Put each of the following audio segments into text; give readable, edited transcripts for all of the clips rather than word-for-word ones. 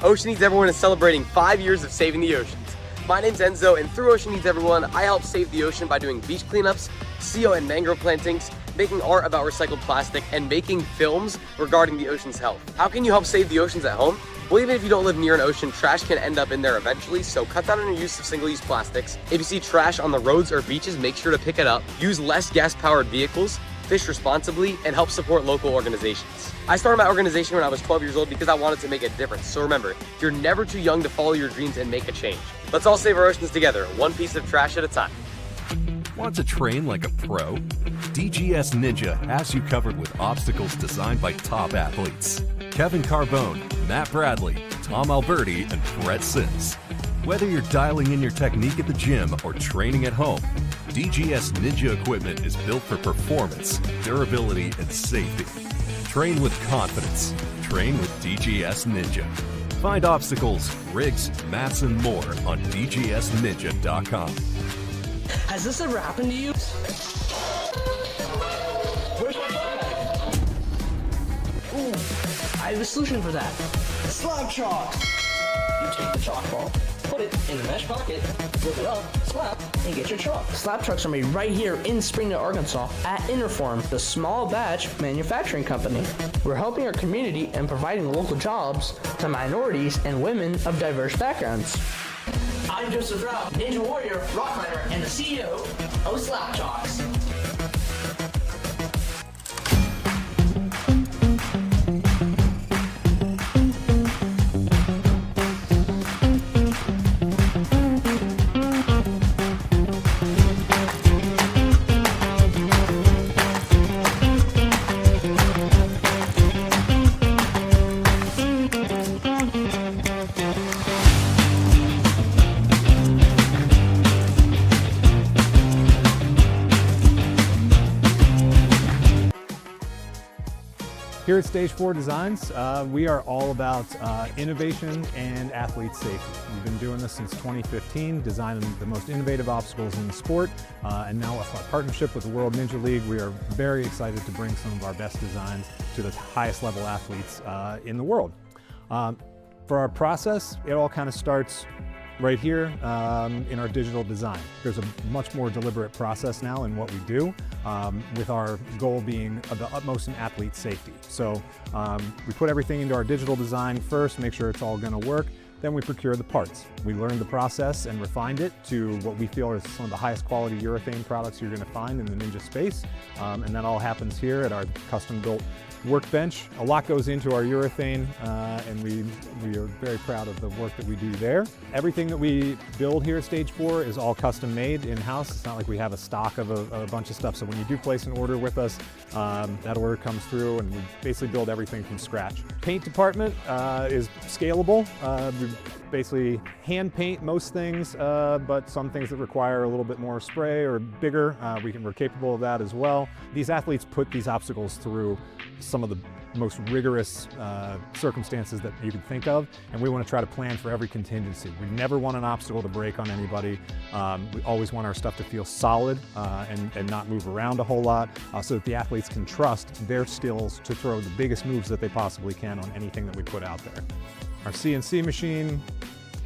Ocean Needs Everyone is celebrating 5 years of saving the oceans. My name's Enzo, and through Ocean Needs Everyone, I help save the ocean by doing beach cleanups, seal and mangrove plantings, making art about recycled plastic, and making films regarding the ocean's health. How can you help save the oceans at home? Well, even if you don't live near an ocean, trash can end up in there eventually, so cut down on your use of single-use plastics. If you see trash on the roads or beaches, make sure to pick it up. Use less gas-powered vehicles, fish responsibly, and help support local organizations. I started my organization when I was 12 years old because I wanted to make a difference. So remember, you're never too young to follow your dreams and make a change. Let's all save our oceans together, one piece of trash at a time. Want to train like a pro? DGS Ninja has you covered with obstacles designed by top athletes. Kevin Carbone, Matt Bradley, Tom Alberti, and Brett Sims. Whether you're dialing in your technique at the gym or training at home, DGS Ninja equipment is built for performance, durability, and safety. Train with confidence. Train with DGS Ninja. Find obstacles, rigs, mats, and more on dgsninja.com. Has this ever happened to you? Where's my bag? Ooh, I have a solution for that. Slab chalk. You take the chalk ball, put it in the mesh pocket, flip it up, slap, and get your chalk. Slab trucks are made right here in Springdale, Arkansas at Interform, the small batch manufacturing company. We're helping our community and providing local jobs to minorities and women of diverse backgrounds. I'm Joseph Rao, Ninja Warrior, rock climber, and the CEO of Slap Chalks. Here at Stage 4 Designs, we are all about innovation and athlete safety. We've been doing this since 2015, designing the most innovative obstacles in the sport, and now with our partnership with the World Ninja League, we are very excited to bring some of our best designs to the highest level athletes in the world. For our process, it all kind of starts right here in our digital design. There's a much more deliberate process now in what we do, with our goal being the utmost in athlete safety. So we put everything into our digital design first, make sure it's all going to work. Then we procure the parts. We learned the process and refined it to what we feel are some of the highest quality urethane products you're going to find in the Ninja space. And that all happens here at our custom-built workbench. A lot goes into our urethane, and we are very proud of the work that we do there. Everything that we build here at Stage 4 is all custom made in-house. It's not like we have a stock of a bunch of stuff. So when you do place an order with us, that order comes through and we basically build everything from scratch. Paint department is scalable. We basically hand paint most things, but some things that require a little bit more spray or bigger, we're capable of that as well. These athletes put these obstacles through some of the most rigorous circumstances that you can think of, and we want to try to plan for every contingency. We never want an obstacle to break on anybody. We always want our stuff to feel solid and not move around a whole lot, so that the athletes can trust their skills to throw the biggest moves that they possibly can on anything that we put out there. Our CNC machine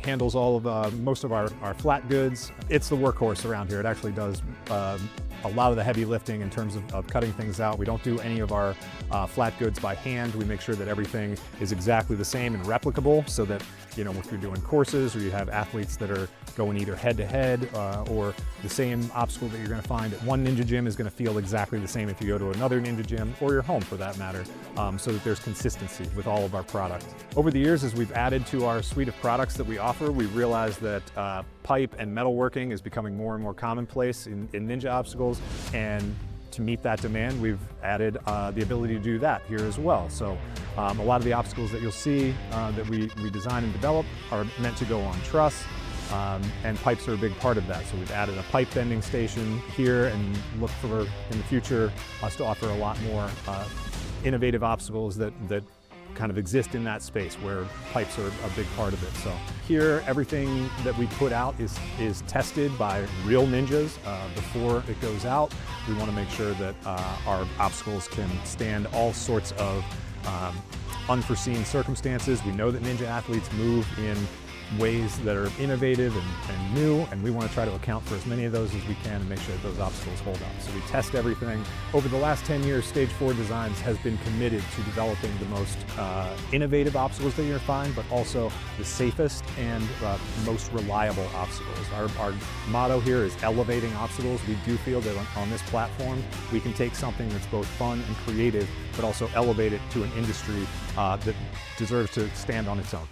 handles all of most of our flat goods. It's the workhorse around here. It actually does a lot of the heavy lifting in terms of cutting things out. We don't do any of our flat goods by hand. We make sure that everything is exactly the same and replicable, so that, you know, if you're doing courses or you have athletes that are going either head-to-head or the same obstacle that you're going to find at one Ninja gym is going to feel exactly the same if you go to another Ninja gym or your home for that matter, so that there's consistency with all of our products. Over the years, as we've added to our suite of products that we offer, we realized that pipe and metalworking is becoming more and more commonplace in Ninja obstacles, and to meet that demand, we've added the ability to do that here as well. So a lot of the obstacles that you'll see that we design and develop are meant to go on truss, and pipes are a big part of that. So we've added a pipe bending station here, and look for, in the future, us to offer a lot more innovative obstacles that kind of exist in that space where pipes are a big part of it. So here, everything that we put out is tested by real ninjas before it goes out. We want to make sure that our obstacles can stand all sorts of unforeseen circumstances. We know that ninja athletes move in ways that are innovative and new, and we want to try to account for as many of those as we can and make sure that those obstacles hold up. So we test everything. Over the last 10 years, Stage 4 Designs has been committed to developing the most innovative obstacles that you're going to find, but also the safest and most reliable obstacles. Our motto here is elevating obstacles. We do feel that on this platform, we can take something that's both fun and creative, but also elevate it to an industry that deserves to stand on its own.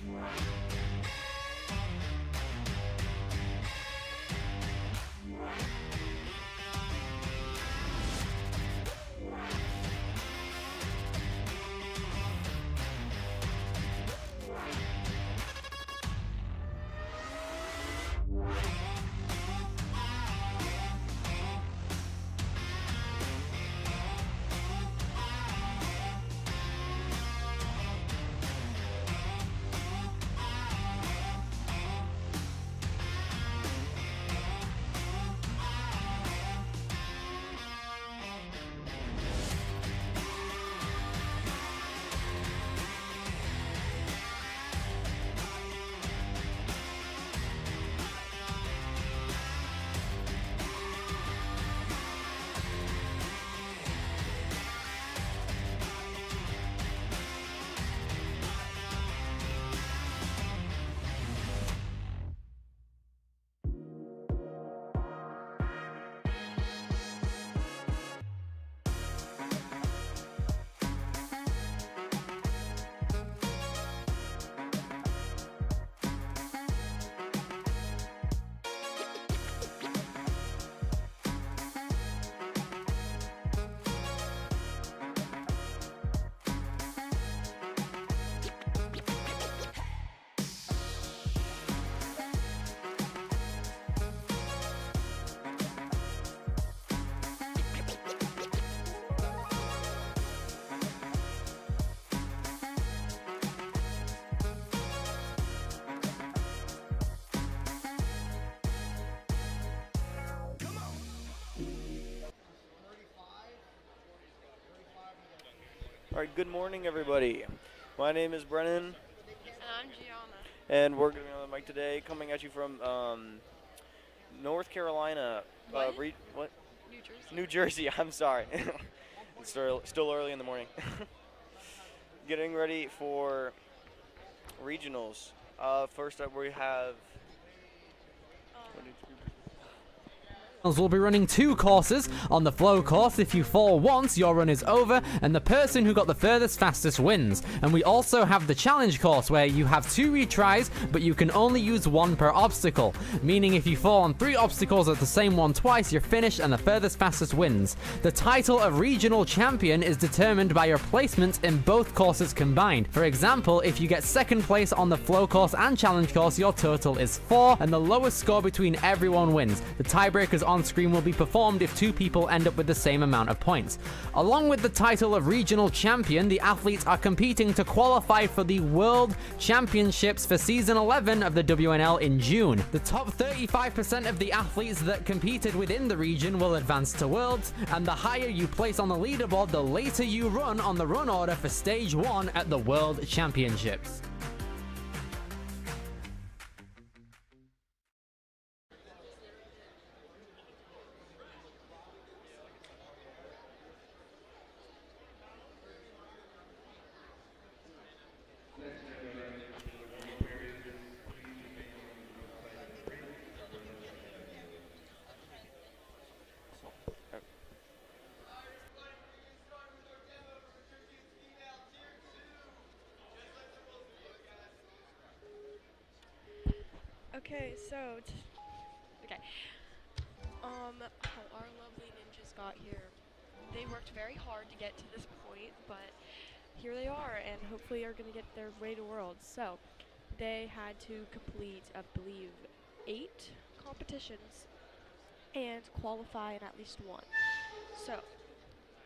All right, good morning, everybody. My name is Brennan. And I'm Gianna. And we're going to be on the mic today, coming at you from North Carolina. What? What? New Jersey. New Jersey, I'm sorry. It's still early in the morning. Getting ready for regionals. First up, we have... We'll be running 2 courses. On the flow course, if you fall once, your run is over, and the person who got the furthest fastest wins. And we also have the challenge course, where you have 2 retries, but you can only use 1 per obstacle. Meaning if you fall on 3 obstacles at the same one twice, you're finished and the furthest fastest wins. The title of regional champion is determined by your placement in both courses combined. For example, if you get 2nd place on the flow course and challenge course, your total is 4, and the lowest score between everyone wins. The tiebreakers on screen will be performed if 2 people end up with the same amount of points. Along with the title of regional champion, the athletes are competing to qualify for the World Championships for Season 11 of the WNL in June. The top 35% of the athletes that competed within the region will advance to Worlds, and the higher you place on the leaderboard, the later you run on the run order for Stage 1 at the World Championships. Okay, so how our lovely ninjas got here. They worked very hard to get to this point, but here they are, and hopefully are going to get their way to Worlds. So they had to complete, I believe, 8 competitions and qualify in at least 1. So,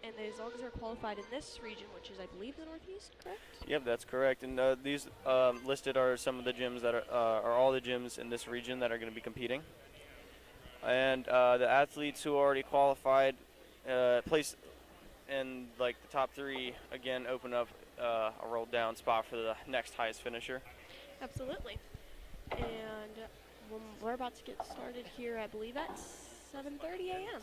and as long as they're qualified in this region, which is, I believe, the Northeast, correct? Yep, that's correct. And these listed are some of the gyms that are all the gyms in this region that are going to be competing. And the athletes who already qualified, placed in like the top 3, again, open up a roll down spot for the next highest finisher. Absolutely. And we're about to get started here, I believe, at 7:30 a.m.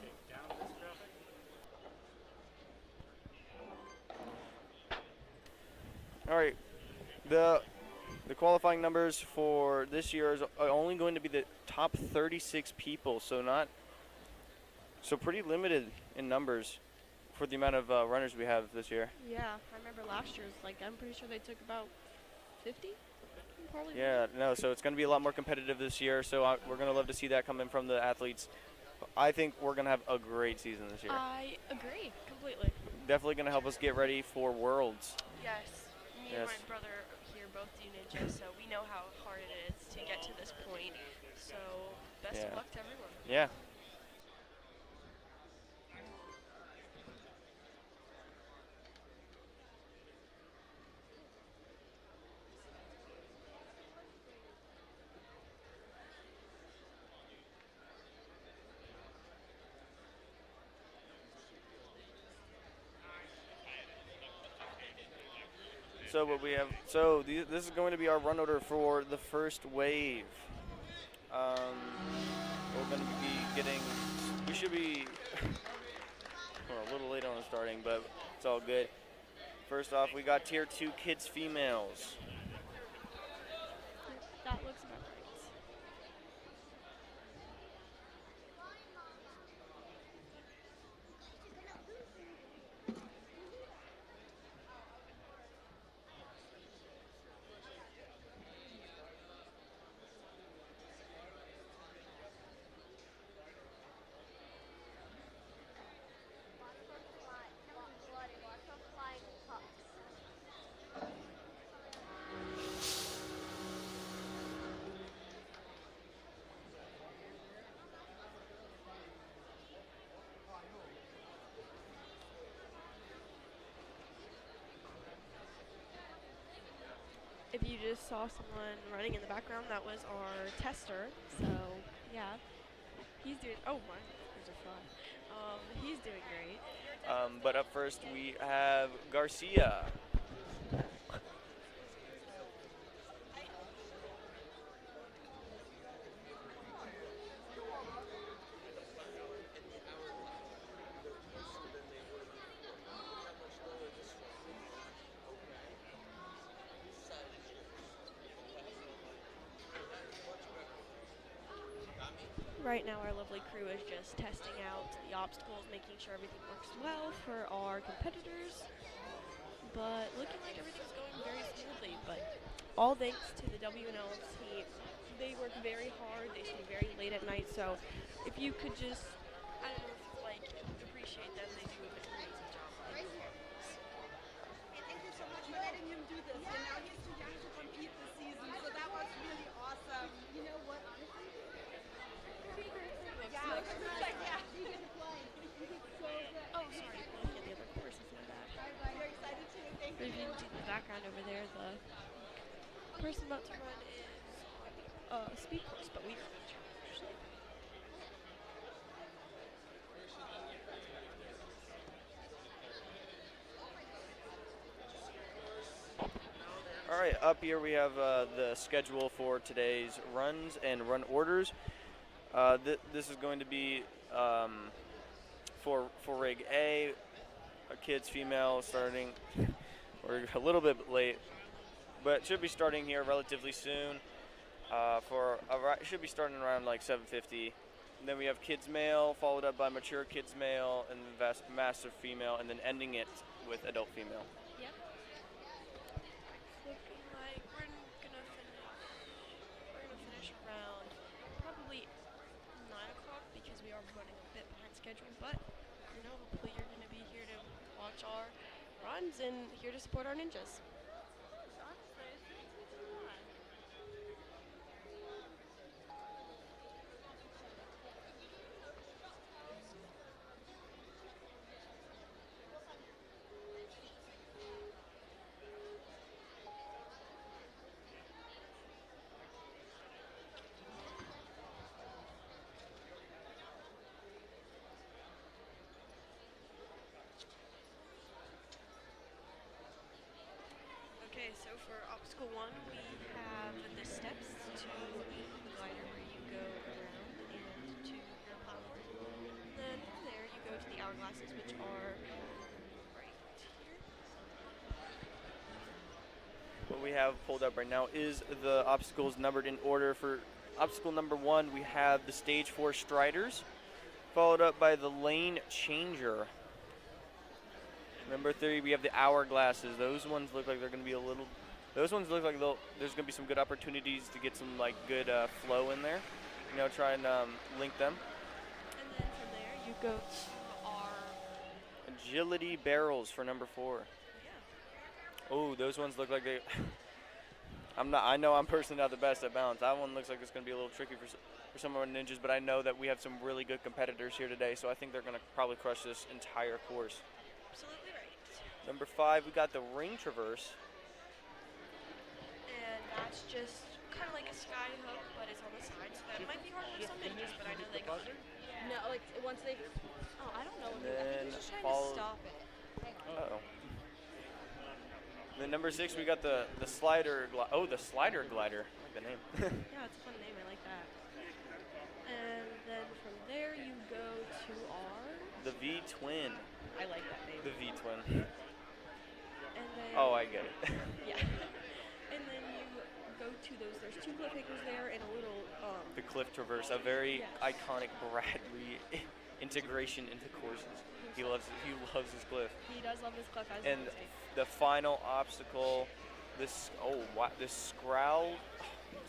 All right, the qualifying numbers for this year is only going to be the top 36 people, so pretty limited in numbers for the amount of runners we have this year. Yeah, I remember last year's, like, I'm pretty sure they took about 50. Probably Yeah, no, so it's going to be a lot more competitive this year, so we're going to love to see that come in from the athletes. I think we're going to have a great season this year. I agree completely. Definitely going to help us get ready for Worlds. Yes. Me and my brother here both do ninja, so we know how hard it is to get to this point. So best of luck to everyone. Yeah. So what we have, this is going to be our run order for the first wave. We're going to be getting, we should be a little late on the starting, but it's all good. First off, we got tier 2 kids females. That looks about right. If you just saw someone running in the background, that was our tester. So, yeah, he's doing, oh my, there's a fly. He's doing great. But up first, we have Garcia. Right now, our lovely crew is just testing out the obstacles, making sure everything works well for our competitors. But looking like everything's going very smoothly. But all thanks to the WNL team. They work very hard. They stay very late at night. So if you could just, I don't know, like, appreciate them, they do an amazing job. And thank you so much for letting him do this. And now he's too young to compete this season, so that was really awesome. You know what, honestly? Yeah, he didn't fly. He did so good. Oh, sorry. Looking at the other courses in that. You're excited too. Thank If you. you can see the background over there, the person about to run is a speed course, but we are actually. All right, up here we have the schedule for today's runs and run orders. This is going to be for rig A, a kids female starting. We're a little bit late, but should be starting here relatively soon. Should be starting around like 7:50. And then we have kids male, followed up by mature kids male, and massive female, and then ending it with adult female. Yep. Looking like we're gonna finish around probably 9 o'clock because we are running a bit behind schedule. But you know, hopefully you're gonna be here to watch our runs and here to support our ninjas. Okay, so for obstacle 1, we have the steps to the glider where you go around and to your platform. And then from there, you go to the hourglasses, which are right here. What we have pulled up right now is the obstacles numbered in order. For obstacle number 1, we have the stage 4 striders, followed up by the lane changer. Number 3, we have the hourglasses. Those ones look like they're going to be a little. Those ones look like there's going to be some good opportunities to get some like good flow in there. You know, try and link them. And then from there, you go to our Agility barrels for number 4. Oh, those ones look like they. I know I'm personally not the best at balance. That one looks like it's going to be a little tricky for some of our ninjas, but I know that we have some really good competitors here today, so I think they're going to probably crush this entire course. Absolutely right. Number 5, we got the ring traverse. And that's just kind of like a sky hook, but it's on the side, so that might be hard for some ninjas, but I know they got it. No, like once they. Oh, I don't know. I think Then he's just trying follow- to stop it. Hang on. Uh-oh. Then number 6, we got the slider. The slider glider. I like the name. Yeah, it's a fun name. I like that. And then from there, you go to our. The V twin. I like that name. The V twin. And then. Oh, I get it. Yeah. And then you go to those. There's 2 cliffhangers there and a little. The cliff traverse, a very Yes. iconic Bradley integration into courses. He loves his cliff. He does love his cliff, as And you can see. the final obstacle, this Scrowl.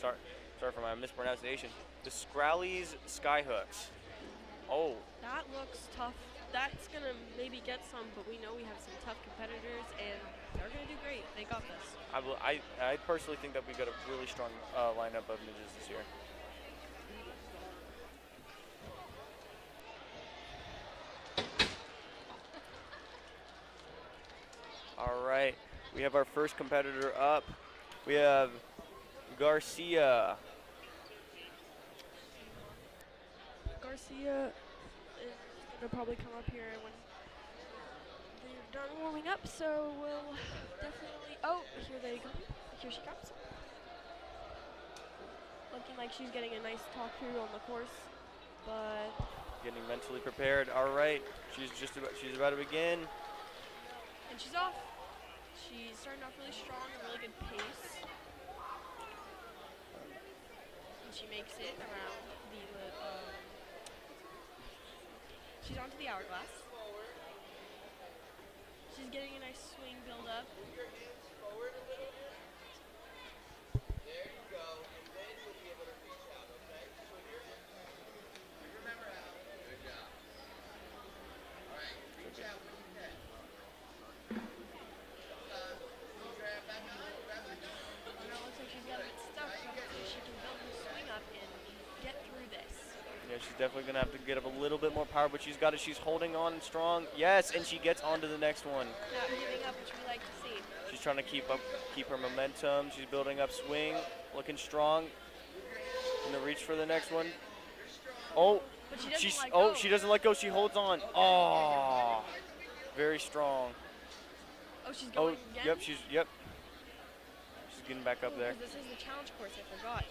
Sorry for my mispronunciation. The Scrowlies skyhooks. Oh, That looks tough. That's gonna maybe get some, but we know we have some tough competitors, and they're gonna do great. They got this. I personally think that we got a really strong lineup of ninjas this year. All right, we have our first competitor up. We have Garcia. Garcia is gonna probably come up here when they're done warming up, so we'll definitely. Oh, here they go. Here she comes. Looking like she's getting a nice talk through on the course, but Getting mentally prepared. All right, she's about to begin. and she's off. She's starting off really strong, a really good pace, and she makes it around the. She's onto the hourglass. She's getting a nice swing build up. Now it looks like she's got a bit stuck, so hopefully she can build her swing up and get through this. Yeah, she's definitely gonna have to get up a little bit more power, but she's got it. She's holding on strong. Yes, and she gets on to the next one. Not giving up, which we like to see. She's trying to keep her momentum. She's building up swing, looking strong. Gonna reach for the next one. Oh, But she doesn't she's let go. she doesn't let go. She holds on. Oh, very strong. Oh, she's Oh, going again? yep, she's getting back up there. Because this is the challenge course, I forgot.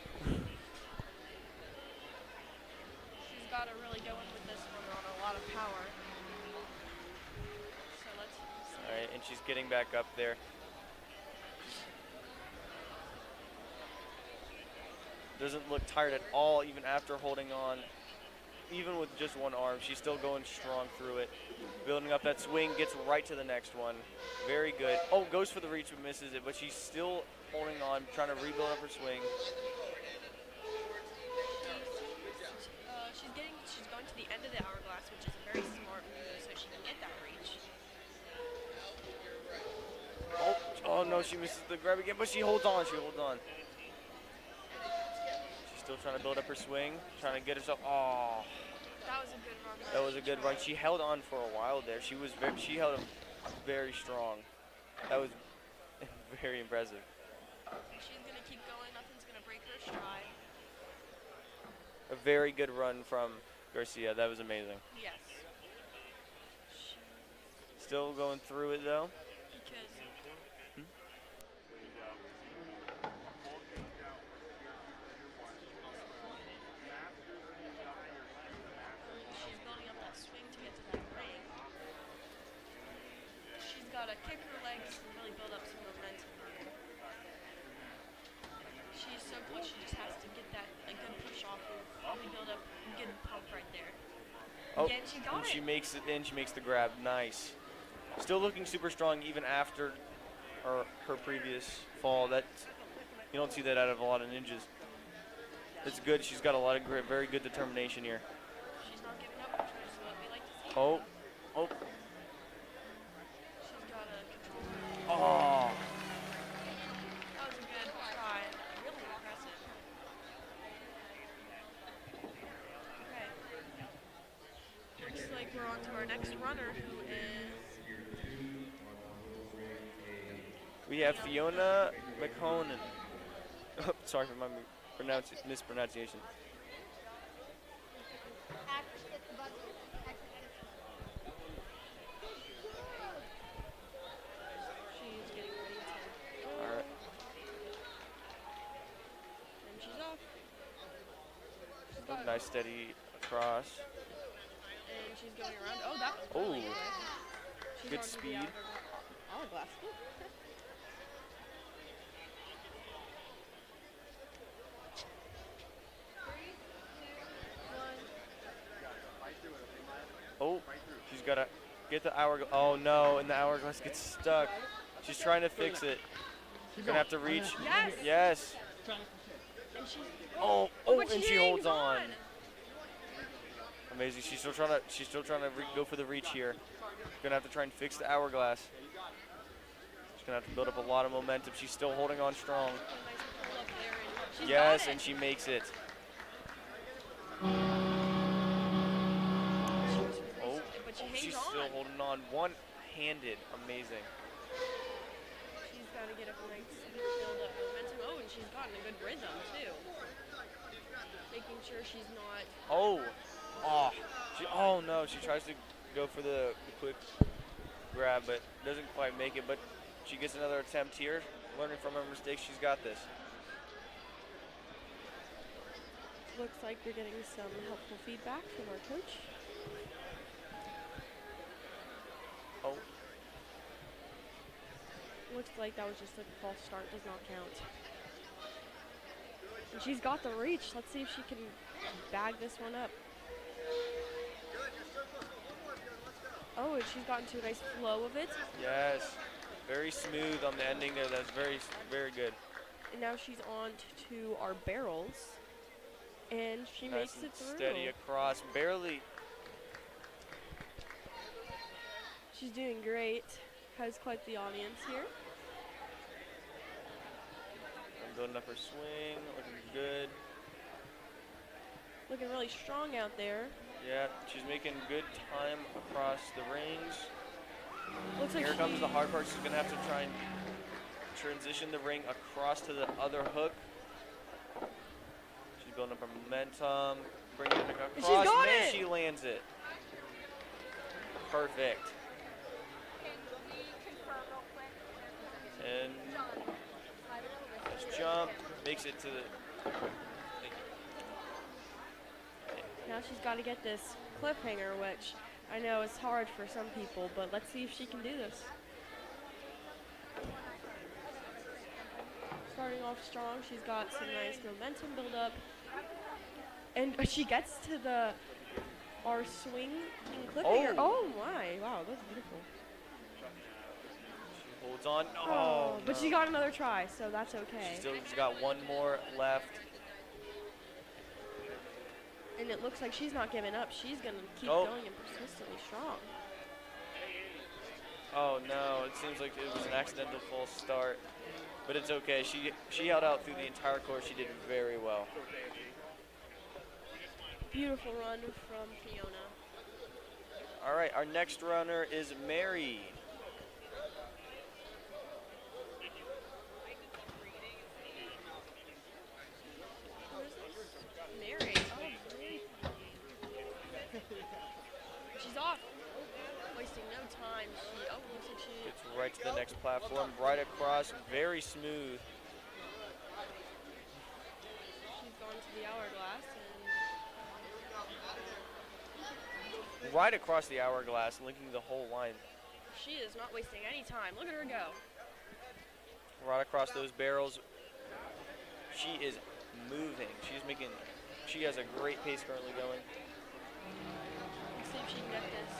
She's got to really go in with this one on a lot of power. So let's see. All right, and she's getting back up there. Doesn't look tired at all, even after holding on. Even with just one arm, she's still going strong through it. Building up that swing, gets right to the next one. Very good. Oh, goes for the reach but misses it, but she's still holding on, trying to rebuild up her swing. She's going to the end of the hourglass, which is a very smart move, so she can get that reach. Oh no, she misses the grab again, but she holds on. She's still trying to build up her swing, trying to get herself. Oh, That was a good run. that was a good run. She held on for a while there. She held him very strong. That was very impressive. She's going to keep going. Nothing's going to break her stride. A very good run from Garcia. That was amazing. Yes. Still going through it though. Because kick her legs and really build up some momentum here. She's so good, she just has to get that a good push off and probably build up a good pump right there. Oh, Again, she got and it. she makes it in. She makes the grab. Nice. Still looking super strong even after her previous fall. That you don't see that out of a lot of ninjas. It's good. She's got a lot of very good determination here. She's not giving up, which is what we like to see. Oh, oh, She's got a control. oh. That was a good try. Really impressive. Okay. Looks like we're on to our next runner, who is We have Fiona McConan. Sorry for my mispronunciation. she's getting ready to go. All right. And she's off. She's Oh, got nice steady across. And she's going around. Oh, that was Oh. really good. She's Good on to the speed. hourglass. Oh, she's got to get the hourglass. Oh, no, and the hourglass gets stuck. She's trying to fix it. She's going to have to reach. Yes! Yes. And she's Oh, but and she hangs holds on. Amazing. She's still trying to go for the reach here. Gonna have to try and fix the hourglass. She's gonna have to build up a lot of momentum. She's still holding on strong. A nice pull up there, and she's Yes, got it. and she makes it. Oh, But she hangs she's on. still holding on one-handed. Amazing. She's got to get a nice build up momentum. Oh, and she's gotten a good rhythm too. Making sure she's not. Oh, oh no! She tries to go for the quick grab, but doesn't quite make it. But she gets another attempt here. Learning from her mistakes, she's got this. Looks like we're getting some helpful feedback from our coach. Oh, Looks like that was just a false start. Does not count. And she's got the reach. Let's see if she can bag this one up. Oh, and she's gotten to a nice flow of it. yes. Very smooth on the ending there. That's very, very good. And now she's on to our barrels. And she Nice makes and it through. steady across. Barely. She's doing great. Has quite the audience here. Building up her swing. Looking good. Looking really strong out there. Yeah, she's making good time across the rings. Looks like Here she, comes the hard part. She's going to have to try and transition the ring across to the other hook. She's building up her momentum. Bringing it across. She's got Man, it! she lands it. Perfect. And nice jump. Makes it to the... now she's got to get this cliffhanger, which I know is hard for some people, but let's see if she can do this. Starting off strong, she's got some nice momentum build up. And she gets to our swing cliffhanger. Oh my, wow, that's beautiful. She holds on. Oh, No, but she got another try, so that's okay. She's got one more left. And it looks like she's not giving up. She's going to keep Oh. going and persistently strong. Oh no, it seems like it was an accidental false start, but it's okay. She held out through the entire course. She did very well. Beautiful run from Fiona. All right, our next runner is Mary. Who is this? Mary. Oh, Mary. She's off. Wasting no time. Looks like she. Gets right to the next platform, right across, very smooth. She's gone to the hourglass and Right across the hourglass, linking the whole line. She is not wasting any time. Look at her go. Right across those barrels. She is moving. She has a great pace currently going. Let's see if she can get this.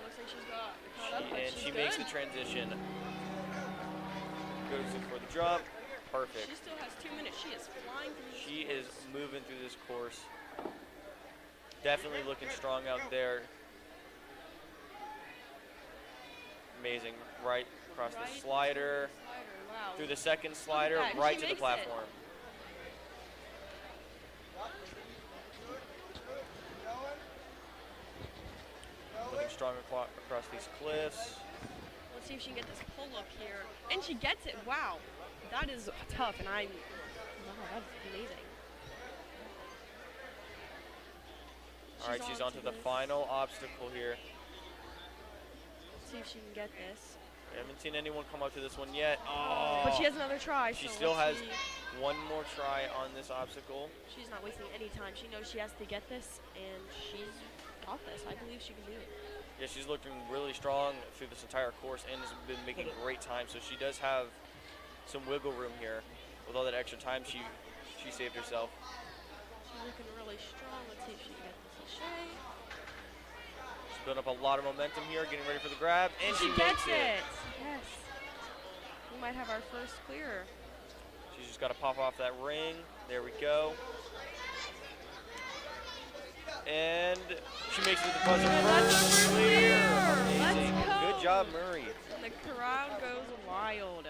Looks like she's got caught up, but And she's she good. makes the transition. Goes in for the jump. Perfect. She still has 2 minutes. She is flying through this She course. is moving through this course. Definitely looking strong out there. Amazing. Right across Right the slider. Wow. Through the second slider, that, right she to the makes it. platform. Looking strong across these cliffs. Let's see if she can get this pull up here. And she gets it. Wow. That is tough, and wow, that's amazing. All right, she's onto the final obstacle here. Let's see if she can get this. I haven't seen anyone come up to this one yet. Oh, But she has another try. she so still has let's see. one more try on this obstacle. She's not wasting any time. She knows she has to get this, and she's got this. I believe she can do it. Yeah, she's looking really strong through this entire course and has been making great time. So she does have some wiggle room here. With all that extra time, she saved herself. She's looking really strong. Let's see if she can get this Lachey. She's building up a lot of momentum here, getting ready for the grab, and she gets makes it. Yes. We might have our first clear. She's just got to pop off that ring. There we go. And she makes it with the buzzer And that's our first. first clear. Amazing. Let's go. Good job, Murray. And the crowd goes wild.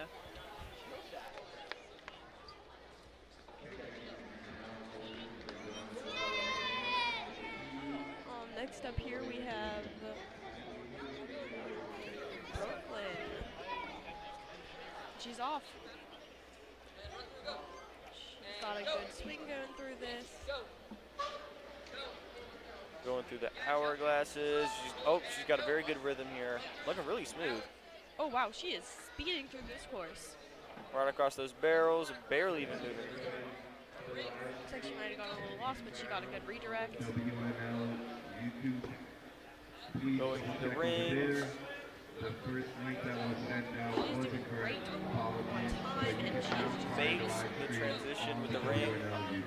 Next up here we have Brooklyn. She's off. She's got a good swing going through this. Going through the hourglasses. She's got a very good rhythm here. Looking really smooth. Oh wow, she is speeding through this course. Right across those barrels, barely even moving. Looks like she might have gotten a little lost, but she got a good redirect. Going through the rings. She's doing great on time, and she's Fakes the transition with the ring.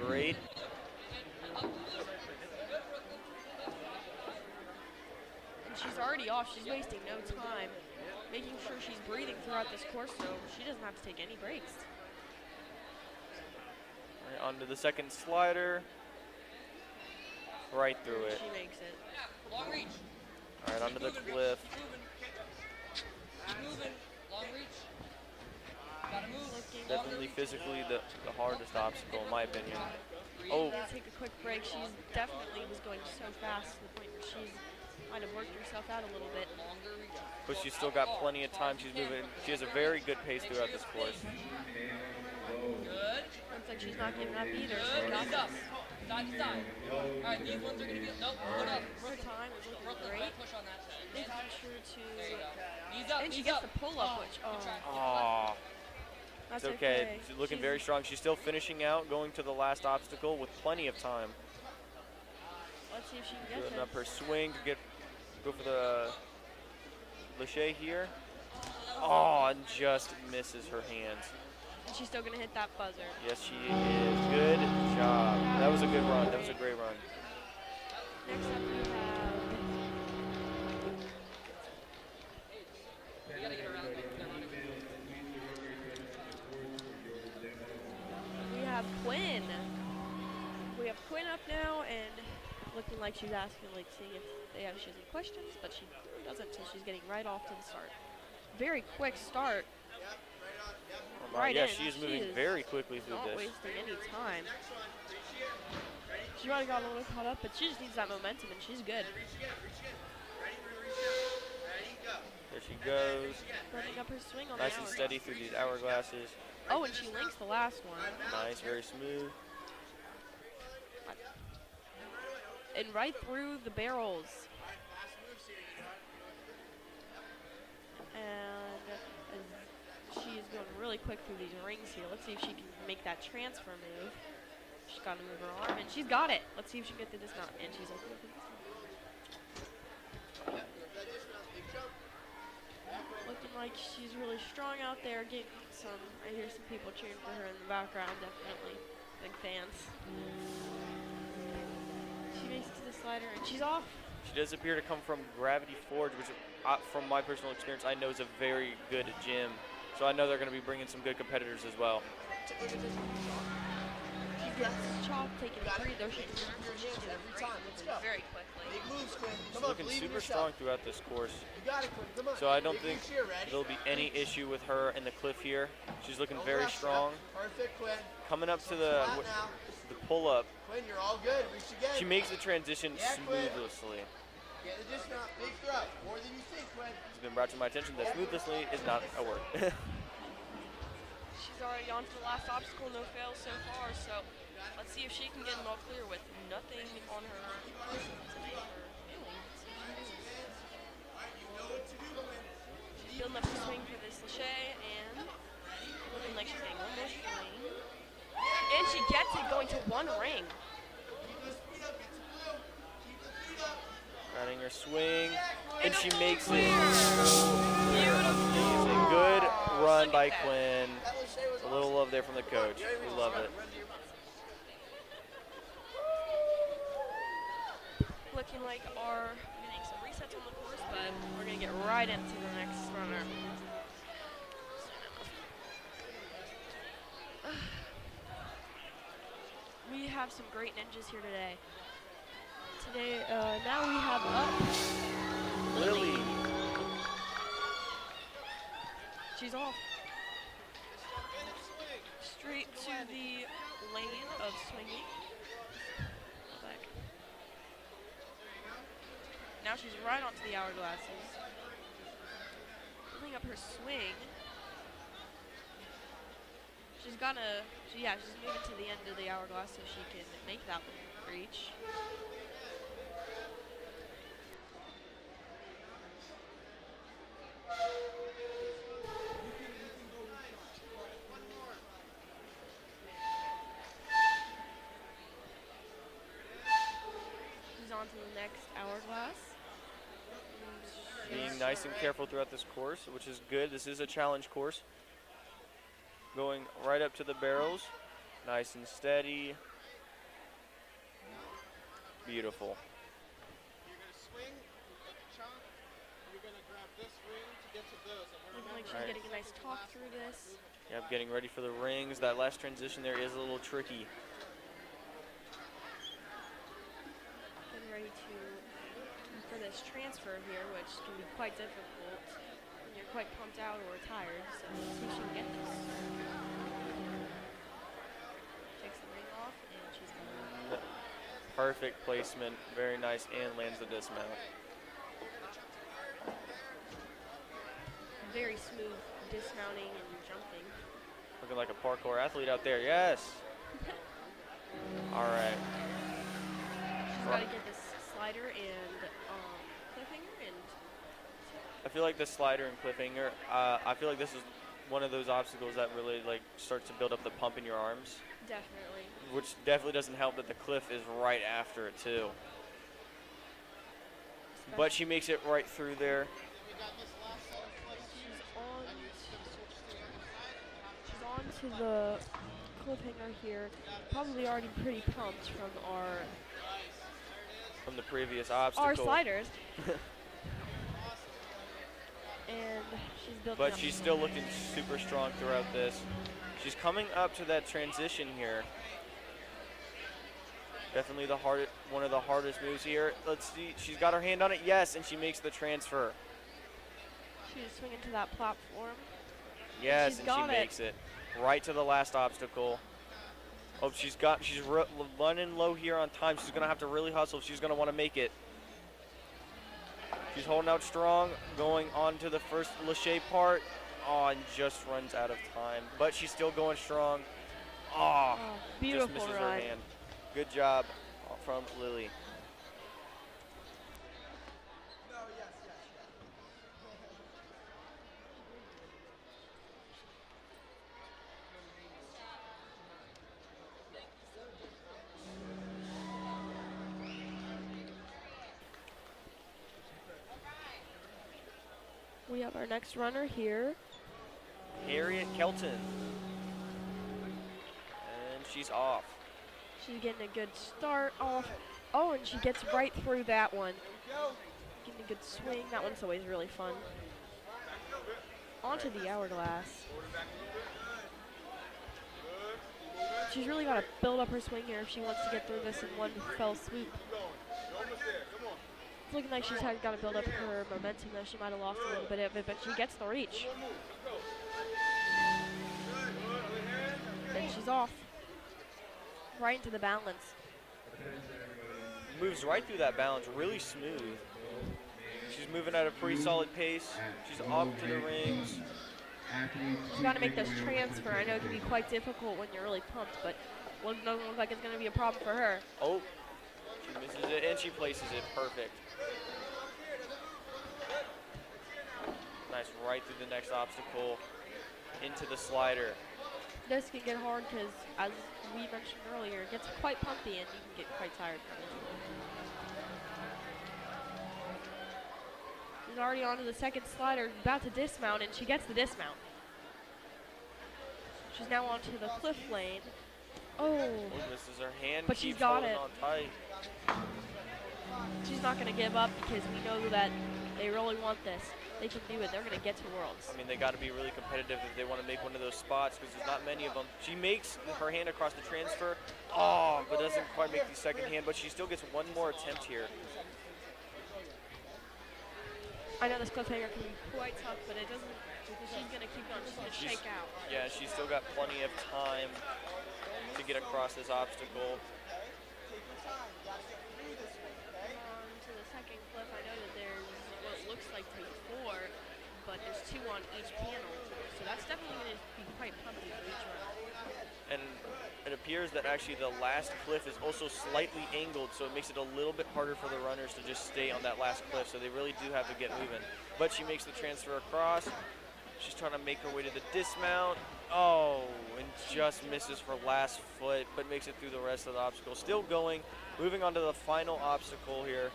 Great. And she's already off. She's wasting no time, making sure she's breathing throughout this course so she doesn't have to take any breaks. Right, onto the second slider. Right through it. She makes it. Long reach. All right, onto the cliff. Moving. Long reach. Gotta move. Definitely physically the hardest obstacle in my opinion. Oh, take a quick break. She's definitely was going so fast to the point where she's might have worked herself out a little bit. But she's still got plenty of time. She's moving. She has a very good pace throughout this course. Good. Looks like she's not giving up either. Good. She's got Knees up. this. Side to side. All right, these ones are gonna be. Nope. Hold up. Her time is looking Brooklyn, great. don't push on that side. Making sure to. There you go. Knees up. And she Knees gets up. the pull up, which Aw, that's it's okay. She's looking very strong. She's still finishing out, going to the last obstacle with plenty of time. Let's see if she can get Building this. up her swing to go for the Lachey here. Oh, and just misses her hands. And she's still gonna hit that buzzer. Yes, she is. Good job. That was a good run. That was a great run. Next up we have You gotta get around. we have Quinn. We have Quinn up now and looking like she's asking, like, seeing if she has any questions, but she doesn't, so she's getting right off to the start. Very quick start. Oh, Right yeah, in. she is She moving is very quickly through Not this. wasting any time. She might have gotten a little caught up, but she just needs that momentum, and she's good. There she goes. Running up her swing on Nice the and hour. steady through these hourglasses. Oh, and she links the last one. Nice, very smooth. And right through the barrels. And she is going really quick through these rings here. Let's see if she can make that transfer move. She's got to move her arm, and she's got it. Let's see if she can get the dismount. And she's open for the dismount. like she's really strong out there. I hear some people cheering for her in the background. Definitely big fans. She makes it to the slider and she's off. She does appear to come from Gravity Forge, which, from my personal experience, I know is a very good gym. So I know they're going to be bringing some good competitors as well. She gets Chalk taking a breather. She moves very quickly. She's looking super strong throughout this course. So I don't think there'll be any issue with her in the cliff here. She's looking very strong. Coming up to the pull-up, she makes the transition smoothly. It's been brought to my attention that smoothly is not a word. She's already on to the last obstacle, no fails so far, so let's see if she can get them all clear with nothing on her today. She's building up the swing for this Lachey, and looking like she's getting one more swing. And she gets it, going to one ring. Running her swing, and she makes it. Amazing. Good run by Quinn. A little love there from the coach. We love it. Looking like we're getting some resets on the course, but we're going to get right into the next runner. We have some great ninjas here today. Now we have up Lily. She's off. Straight to the lane of swinging. Back. Now she's right onto the hourglasses. Building up her swing. She's moving to the end of the hourglass so she can make that reach. She's on to the next hourglass. Being nice and careful throughout this course, which is good. This is a challenge course. Going right up to the barrels. Nice and steady. Beautiful. You're going to swing like a chunk. You're going to grab this ring to get to those. Looking like she's getting a nice talk through this. Yep, getting ready for the rings. That last transition there is a little tricky. Getting ready for this transfer here, which can be quite difficult when you're quite pumped out or tired. So let's see if she can get this. Takes the ring off and she's going. Perfect placement, very nice, and lands the dismount. Very smooth dismounting and jumping. Looking like a parkour athlete out there, yes. All right. She's got to get this slider and cliffhanger and. I feel like the slider and cliffhanger, I feel like this is one of those obstacles that really starts to build up the pump in your arms. Definitely. Which definitely doesn't help that the cliff is right after it too. But she makes it right through there. She's on to the cliffhanger here. Probably already pretty pumped from the previous obstacle. our sliders. And she's building But up. she's still looking super strong throughout this. She's coming up to that transition here. Definitely one of the hardest moves here. Let's see, she's got her hand on it, yes, and she makes the transfer. She's swinging to that platform. Yes, and she makes it right to the last obstacle. Oh, she's running low here on time. She's gonna have to really hustle if she's gonna want to make it. She's holding out strong, going on to the first Lachey part. Oh, and just runs out of time. But she's still going strong. Oh, beautiful just misses run. her hand. Good job from Lily. We have our next runner here. Harriet Kelton. And she's off. She's getting a good start off. Oh, and she gets right through that one. Getting a good swing. That one's always really fun. Onto the hourglass. She's really got to build up her swing here if she wants to get through this in one fell swoop. It's looking like she's got to build up her momentum, though. She might have lost a little bit of it, but she gets the reach. And she's off. Right into the balance. Moves right through that balance, really smooth. She's moving at a pretty solid pace. She's off to the rings. She's got to make this transfer. I know it can be quite difficult when you're really pumped, but it doesn't look like it's going to be a problem for her. Oh, she misses it and she places it perfect. Nice, right through the next obstacle, into the slider. This can get hard because, as we mentioned earlier, it gets quite pumpy and you can get quite tired from it. She's already onto the second slider, about to dismount, and she gets the dismount. She's now onto the cliff lane. Oh, Misses her hand, but she's keeps got holding it. on tight. She's not going to give up because we know that they really want this. They can do it. They're going to get to Worlds. I mean, they got to be really competitive if they want to make one of those spots because there's not many of them. She makes her hand across the transfer. Oh, but doesn't quite make the second hand, but she still gets one more attempt here. I know this cliffhanger can be quite tough, but it doesn't. She's going to keep going. She's going to shake out. Yeah, she's still got plenty of time to get across this obstacle. To the second cliff, I know that there's what looks like to be 4, but there's 2 on each panel. So that's definitely going to be quite pumpy for each run. And it appears that actually the last cliff is also slightly angled, so it makes it a little bit harder for the runners to just stay on that last cliff, so they really do have to get moving. But she makes the transfer across. She's trying to make her way to the dismount. Oh, and just misses for last foot, but makes it through the rest of the obstacle. Still going, moving on to the final obstacle here.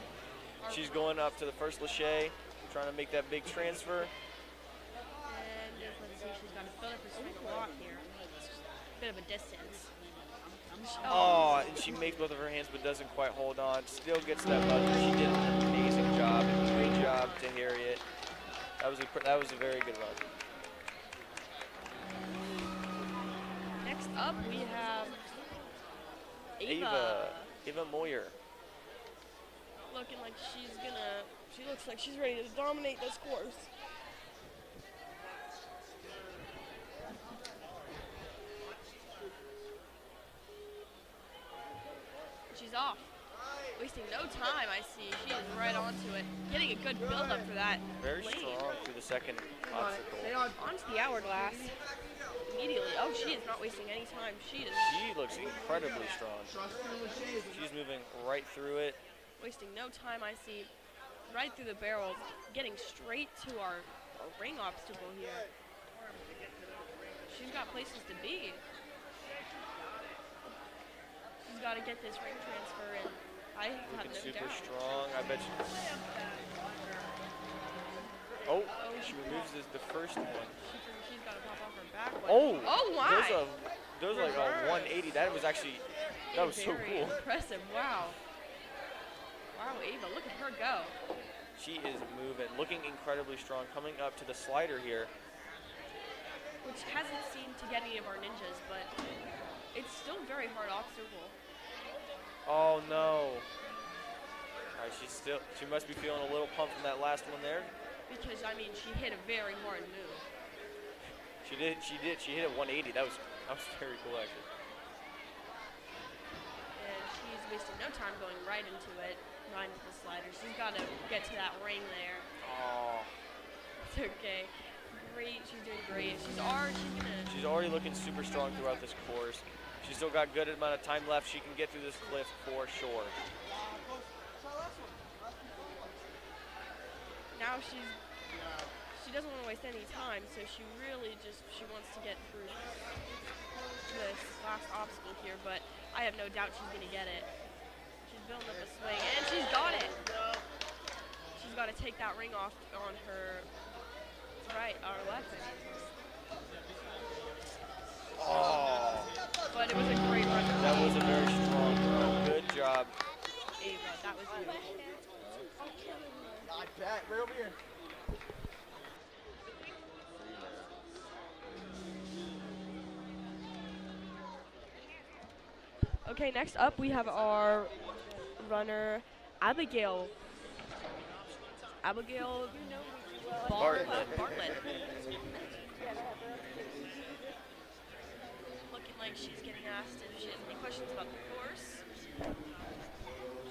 She's going up to the first lache, trying to make that big transfer. And let's see, she's got to build up her swing a lot here. It's just a bit of a distance. Oh, and she makes both of her hands, but doesn't quite hold on. Still gets that buzzer. She did an amazing job. Great job to Harriet. That was a very good run. Next up, we have Ava Moyer. Looking like she looks like she's ready to dominate this course. She's off. Wasting no time, I see. She is right onto it. Getting a good build-up for that. Very lane. strong through the second obstacle. Onto the hourglass. Immediately. Oh, she is not wasting any time. She looks incredibly strong. She's moving right through it. wasting no time, I see. Right through the barrel. Getting straight to our ring obstacle here. She's got places to be. She's got to get this ring transfer in. I have no Super doubt. strong. I bet you. Oh, she removes the first one. She's got to pop off her back one. Oh my! There's like a 180. That was so Very cool. impressive. Wow. Wow, Ava, look at her go. She is moving, looking incredibly strong. Coming up to the slider here. Which hasn't seemed to get any of our ninjas, but it's still a very hard obstacle. Oh no. All right, she must be feeling a little pumped from that last one there. Because, I mean, she hit a very hard move. She did. She hit a 180. That was very cool, actually. And she's wasting no time going right into it, right into the slider. She's got to get to that ring there. Oh. It's okay. Great. She's doing great. She's already looking super strong throughout this course. She's still got good amount of time left. She can get through this cliff for sure. Now she doesn't want to waste any time, so she really she wants to get through this last obstacle here, but I have no doubt she's going to get it. She's building up a swing, and she's got it! She's got to take that ring off on her right, our left. Oh, But it was a great run. that was a very strong throw. Good job. Ava, that was beautiful. I bet. Right over here. Okay, next up we have our runner, Abigail. Abigail Bartlett. Bartlett. Looking like she's getting asked if she has any questions about the course.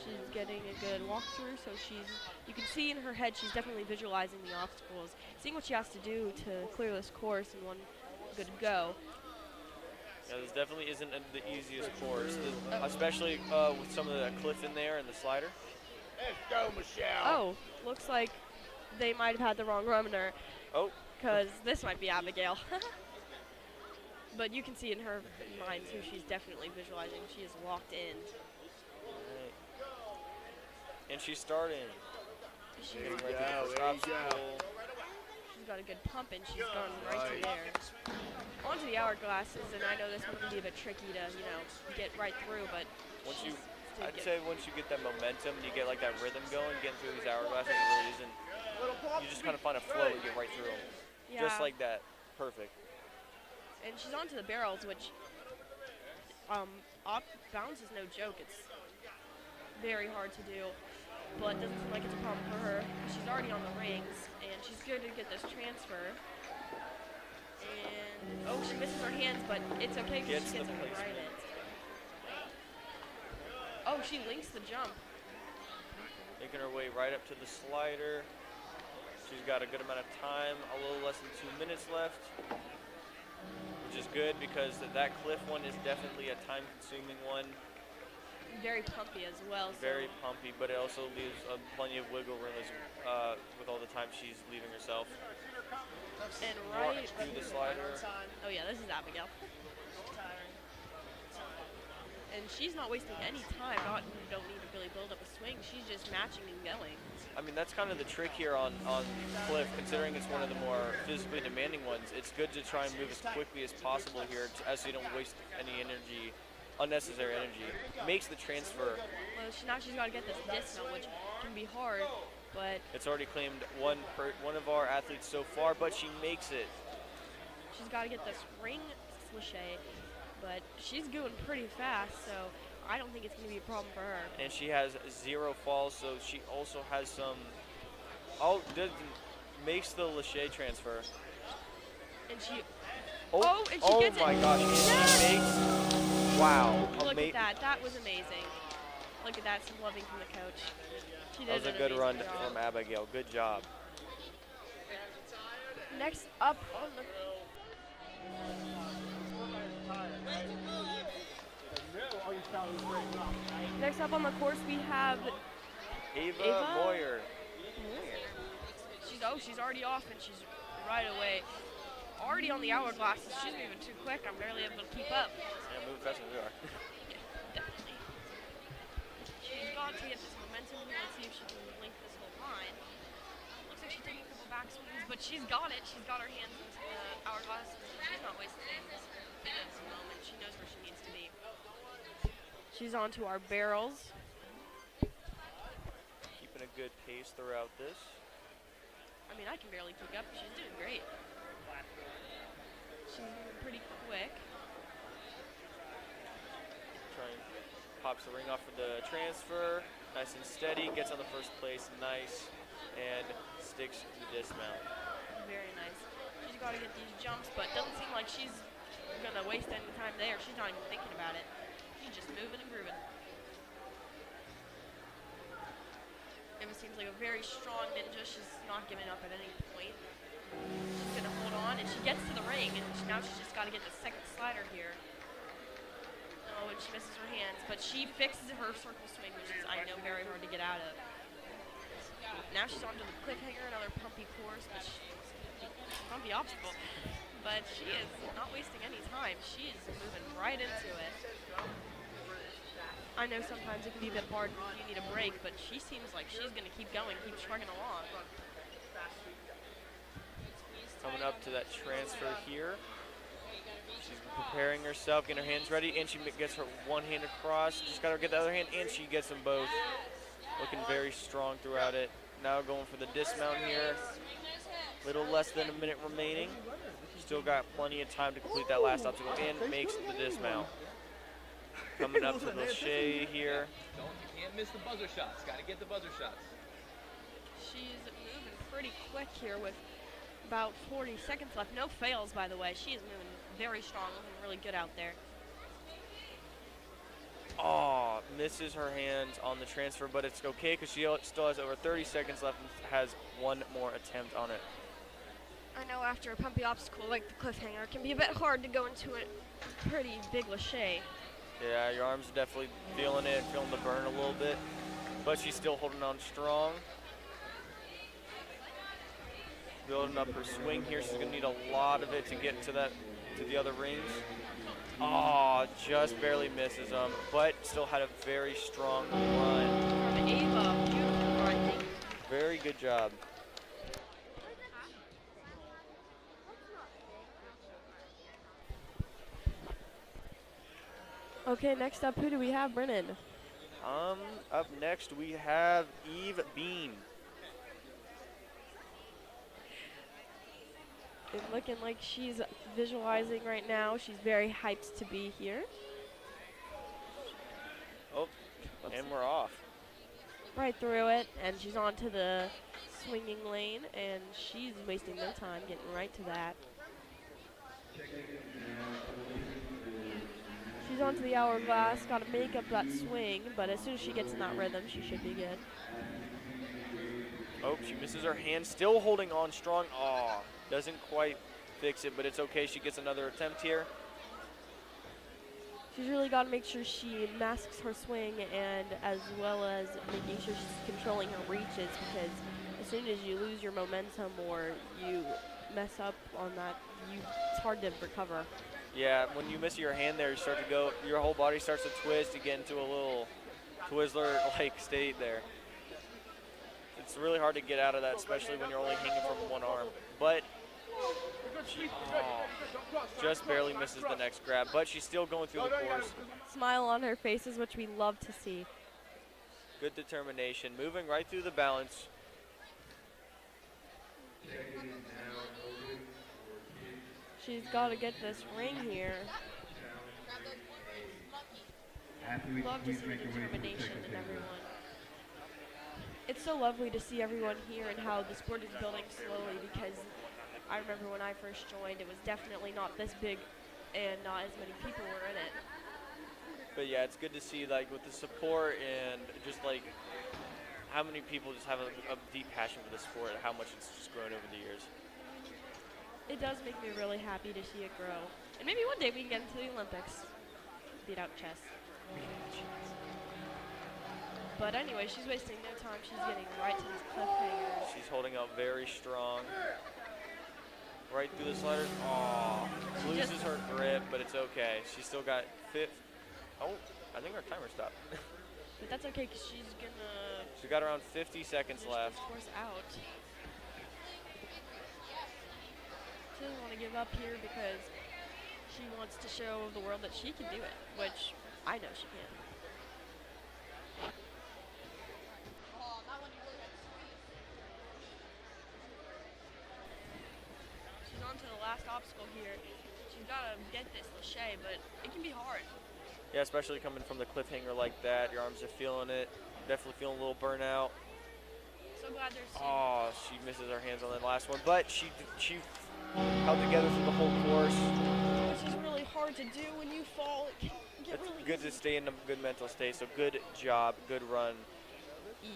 She's getting a good walkthrough, so you can see in her head she's definitely visualizing the obstacles, seeing what she has to do to clear this course in one good go. Yeah, this definitely isn't the easiest course, especially with some of the cliff in there and the slider. Let's go, Michelle. Oh, looks like they might have had the wrong runner, Oh, because this might be Abigail. But you can see in her mind who she's definitely visualizing. She is locked in. right. And she's starting. She's Getting ready for the first obstacle. got a good pump and she's gone right to there. Onto the hourglasses, and I know this one can be a bit tricky to, get right through, but I'd say once you get that momentum, you get like that rhythm going, getting through these hourglasses, it really isn't. You just kind of find a flow and get right through them. yeah. Just like that. Perfect. And she's onto the barrels, which bounce is no joke. It's very hard to do, but it doesn't seem like it's a problem for her. She's already on the rings, and she's good to get this transfer. And she misses her hands, but it's okay because she gets the it right placement. in. Oh, she links the jump. Making her way right up to the slider. She's got a good amount of time, a little less than 2 minutes left, which is good because that cliff one is definitely a time-consuming one. Very pumpy as well. Very pumpy, but it also leaves plenty of wiggle room with all the time she's leaving herself. And right Do the slider. Oh yeah, this is Abigail. And she's not wasting any time. Don't need to really build up a swing. She's just matching and going. I mean, that's kind of the trick here on cliff, considering it's one of the more physically demanding ones. It's good to try and move as quickly as possible here, as you don't waste any energy, unnecessary energy. Makes the transfer. Well, now she's got to get this dismount, which can be hard, but It's already claimed one of our athletes so far, but she makes it. she's got to get this ring slichet. But she's going pretty fast, so I don't think it's going to be a problem for her. And she has 0 falls, so she also has some. Makes the Lachey transfer. And she. Oh, and she gets it. Oh my gosh! And she makes. Wow. Look at that. That was amazing. Look at that. Some loving from the coach. She did That was a an good run amazing job. from Abigail. Good job. Next up on the. Next up on the course, we have Ava Moyer. She's already off, and she's right away. Already on the hourglasses. She's moving too quick. I'm barely able to keep up. Yeah, moving faster than we are. Definitely. She's got to get this momentum here and see if she can link this whole line. Looks like she's taking a couple back swings, but she's got it. She's got her hands into the hourglass. She's not wasting things in this moment. She knows where she needs to be. She's onto our barrels. Keeping a good pace throughout this. I mean, I can barely keep up. She's doing great. She's moving pretty quick. Pops the ring off for the transfer. Nice and steady. Gets on the first place. Nice. And sticks the dismount. Very nice. She's got to get these jumps, but doesn't seem like she's going to waste any time there. She's not even thinking about it. She's just moving and grooving. Eva seems like a very strong ninja. She's not giving up at any point. She's going to hold on, and she gets to the ring, and now she's just got to get the second slider here. Oh, and she misses her hands, but she fixes her circle swing, which is, I know, very hard to get out of. Now she's onto the cliffhanger, another pumpy course, pumpy obstacle. But she is not wasting any time. She is moving right into it. I know sometimes it can be a bit hard when you need a break, but she seems like she's going to keep going, keep chugging along. coming up to that transfer here. She's preparing herself, getting her hands ready, and she gets her one hand across. Just got to get the other hand, and she gets them both. Looking very strong throughout it. Now going for the dismount here. Little less than a minute remaining. Still got plenty of time to complete that last obstacle, and makes the dismount. Coming up to the Lachey here. You can't miss the buzzer shots. Got to get the buzzer shots. She's moving pretty quick here with about 40 seconds left. No fails, by the way. She is moving very strong, looking really good out there. Oh, misses her hands on the transfer, but it's okay because she still has over 30 seconds left and has one more attempt on it. I know after a pumpy obstacle like the cliffhanger, it can be a bit hard to go into a pretty big Lachey. Yeah, your arms are definitely feeling it, feeling the burn a little bit, but she's still holding on strong. Building up her swing here. She's gonna need a lot of it to get to the other rings. Oh, just barely misses them, but still had a very strong run. From Ava, beautiful run. Very good job. Okay, next up, who do we have, Brennan? Up next we have Eve Bean. It's looking like she's visualizing right now. She's very hyped to be here. Oh, and we're off. Right through it, and she's onto the swinging lane, and she's wasting no time getting right to that. She's onto the hourglass, got to make up that swing, but as soon as she gets in that rhythm, she should be good. Oh, she misses her hand, still holding on strong. Oh, doesn't quite fix it, but it's okay. She gets another attempt here. She's really got to make sure she masks her swing, and as well as making sure she's controlling her reaches, because as soon as you lose your momentum or you mess up on that, it's hard to recover. Yeah, when you miss your hand there, you start to go, your whole body starts to twist. You get into a little Twizzler-like state there. It's really hard to get out of that, especially when you're only hanging from one arm. But she just barely misses the next grab, but she's still going through the course. Smile on her faces, which we love to see. Good determination, moving right through the balance. She's got to get this ring here. Love to see the determination in everyone. It's so lovely to see everyone here and how the sport is building slowly, because I remember when I first joined, it was definitely not this big and not as many people were in it. But yeah, it's good to see, like, with the support and just like how many people just have a deep passion for the sport and how much it's just grown over the years. It does make me really happy to see it grow. And maybe one day we can get into the Olympics. Beat out chess. But anyway, she's wasting no time. She's getting right to these cliffhangers. She's holding out very strong. Right through the sliders. Oh, loses her grip, but it's okay. She's still got Oh, I think our timer stopped. But that's okay, because she's gonna... She's got around 50 seconds left. Of course, out. She doesn't want to give up here because she wants to show the world that she can do it, which I know she can. She's on to the last obstacle here. She's got to get this Lachey, but it can be hard. Yeah, especially coming from the cliffhanger like that. Your arms are feeling it. Definitely feeling a little burnout. So glad there's... Oh, she misses her hands on that last one, but she held together through the whole course. This is really hard to do when you fall. It can get It's really good to stay in a good mental state, so good job, good run. Eve.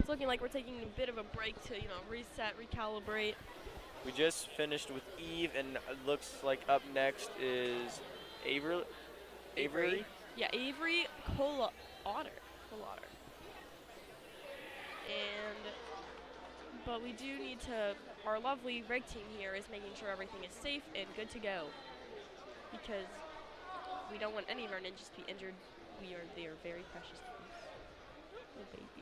it's looking like we're taking a bit of a break to, reset, recalibrate. We just finished with Eve, and it looks like up next is Avery. Avery? Yeah, Avery Otter. But we do need to, our lovely rig team here is making sure everything is safe and good to go. Because we don't want any of our ninjas to be injured. They are very precious to us. Little babies.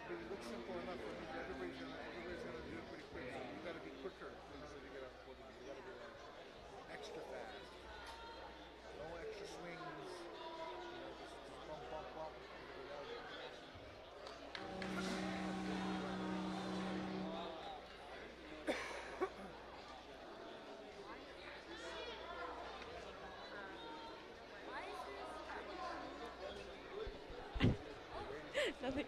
It looks simple enough. I mean, everybody's gonna do it pretty quick. So you gotta be quicker in order to get up for them. You gotta be extra fast. No extra swings. Just bump, bump, bump. Nothing.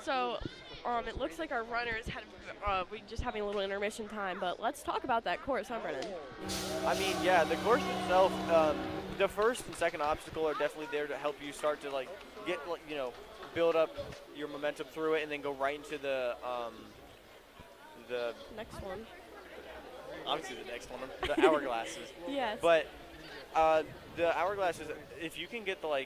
So, it looks like our runners had, we're just having a little intermission time, but let's talk about that course, huh, Brennan? I mean, yeah, the course itself, the first and second obstacle are definitely there to help you start to get, build up your momentum through it and then go right into the Next one. Obviously the next one, the hourglasses. Yes. But the hourglasses, if you can get the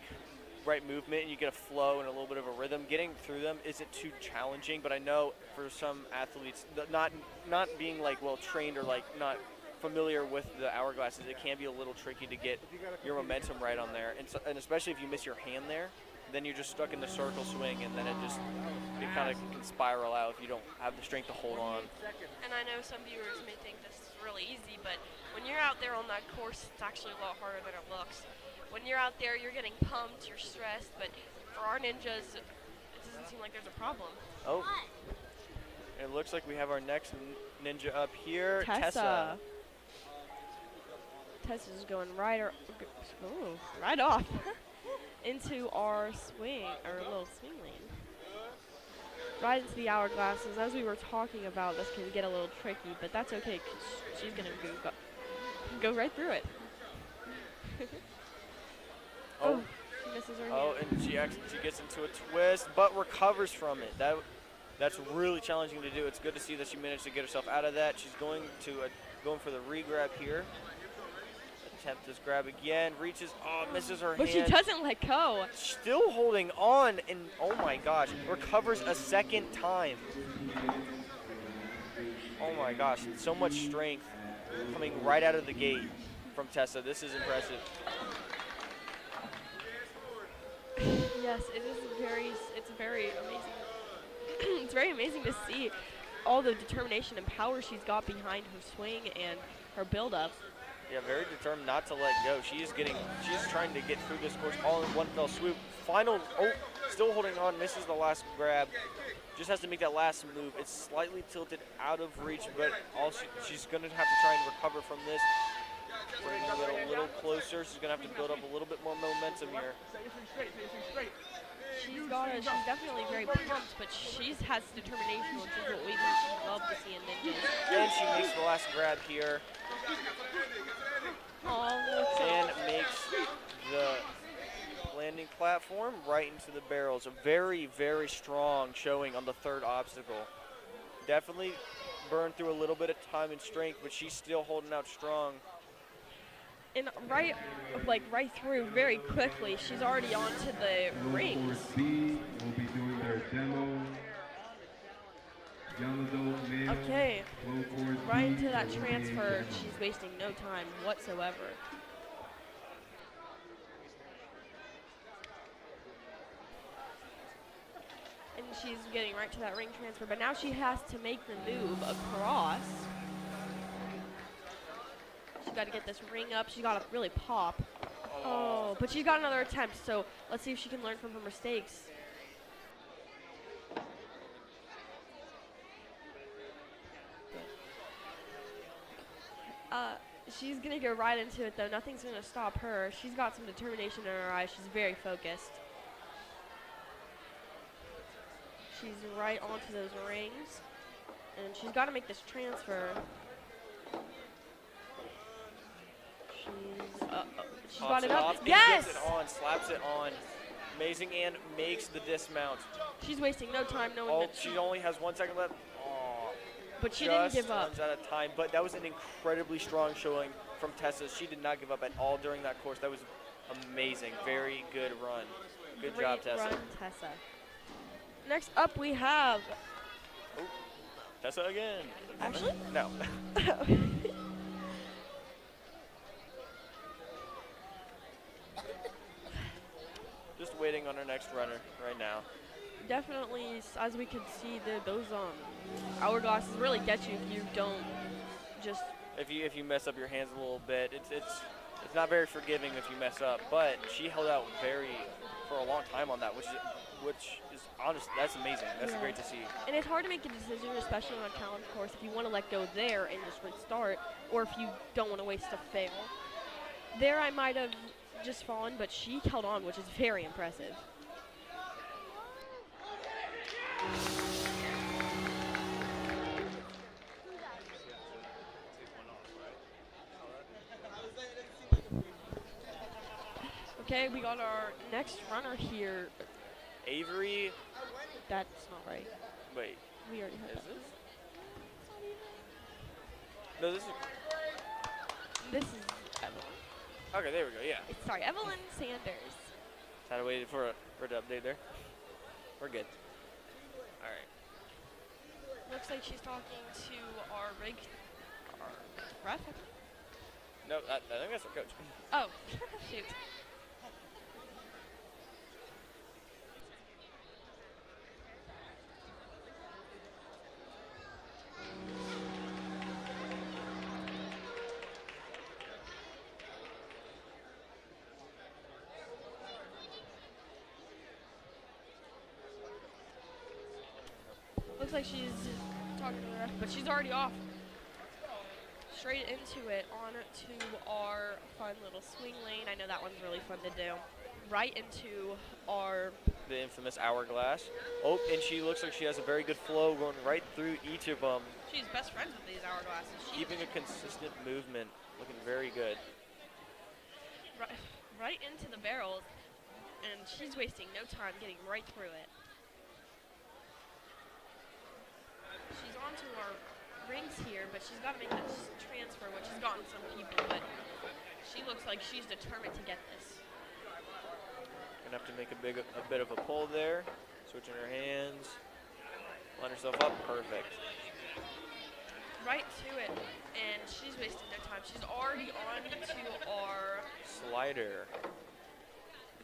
right movement and you get a flow and a little bit of a rhythm, getting through them isn't too challenging. But I know for some athletes, not being well trained or not familiar with the hourglasses, it can be a little tricky to get your momentum right on there. And especially if you miss your hand there, then you're just stuck in the circle swing, and then it kind of can spiral out if you don't have the strength to hold on. And I know some viewers may think this is really easy, but when you're out there on that course, it's actually a lot harder than it looks. When you're out there, you're getting pumped, you're stressed, but for our ninjas, it doesn't seem like there's a problem. Oh. It looks like we have our next ninja up here, Tessa. Tessa's going right off into our little swing lane. Right into the hourglasses. As we were talking about, this can get a little tricky, but that's okay because she's going to go right through it. Oh, she misses her hand. And she gets into a twist, but recovers from it. That's really challenging to do. It's good to see that she managed to get herself out of that. She's going for the re-grab here. Attempt this grab again, reaches, misses her hand. But she doesn't let go. Still holding on, and oh my gosh, recovers a second time. Oh my gosh, so much strength coming right out of the gate from Tessa. This is impressive. Yes, it's very amazing. It's very amazing to see all the determination and power she's got behind her swing and her build-up. Yeah, very determined not to let go. She's trying to get through this course all in one fell swoop. Still holding on, misses the last grab. Just has to make that last move. It's slightly tilted out of reach, but she's going to have to try and recover from this. Bringing it a little closer. She's going to have to build up a little bit more momentum here. She's definitely very pumped, but she has determination, which is what we love to see in ninjas. And she makes the last grab here. And makes the landing platform right into the barrels. A very, very strong showing on the third obstacle. Definitely burned through a little bit of time and strength, but she's still holding out strong. And right through very quickly, she's already onto the rings. Will be doing their demo. Okay, right into that transfer. She's wasting no time whatsoever. And she's getting right to that ring transfer, but now she has to make the move across. She's got to get this ring up. She's got to really pop. Oh, but she's got another attempt, so let's see if she can learn from her mistakes. She's going to go right into it, though. Nothing's going to stop her. She's got some determination in her eyes. She's very focused. She's right onto those rings. And she's got to make this transfer. She's got it up. Yes! Gets it on, slaps it on. Amazing, and makes the dismount. She's wasting no time. She only has 1 second left. But she didn't give up. Runs out of time. But that was an incredibly strong showing from Tessa. She did not give up at all during that course. That was amazing. Very good run. Good job, Tessa. Run, Tessa. Next up, we have. Oh, Tessa again. Actually? No. Just waiting on our next runner right now. Definitely, as we can see, those hourglasses really get you if you don't just. If you mess up your hands a little bit, it's not very forgiving if you mess up. But she held out for a long time on that, which is honestly, that's amazing. That's great to see. And it's hard to make a decision, especially on a challenge course, if you want to let go there and just restart, or if you don't want to waste a fail. There, I might have just fallen, but she held on, which is very impressive. Okay, we got our next runner here. Avery. That's not right. Wait. We already had Is that. this? No, this is. This is Evelyn. Okay, there we go. Yeah. Sorry, Evelyn Sanders. Had to wait for the update there. We're good. All right. Looks like she's talking to our ref. No, I think that's our coach. Oh, shoot. Looks like she's talking to the ref, but she's already off. Straight into it, on to our fun little swing lane. I know that one's really fun to do. Right into the infamous hourglass. Oh, and she looks like she has a very good flow going right through each of them. She's best friends with these hourglasses. Keeping a consistent movement, looking very good. Right into the barrels, and she's wasting no time getting right through it. She's onto our rings here, but she's got to make this transfer, which has gotten some people, but she looks like she's determined to get this. Gonna have to make a bit of a pull there. Switching her hands. Line herself up, perfect. Right to it, and she's wasting no time. She's already on to our slider.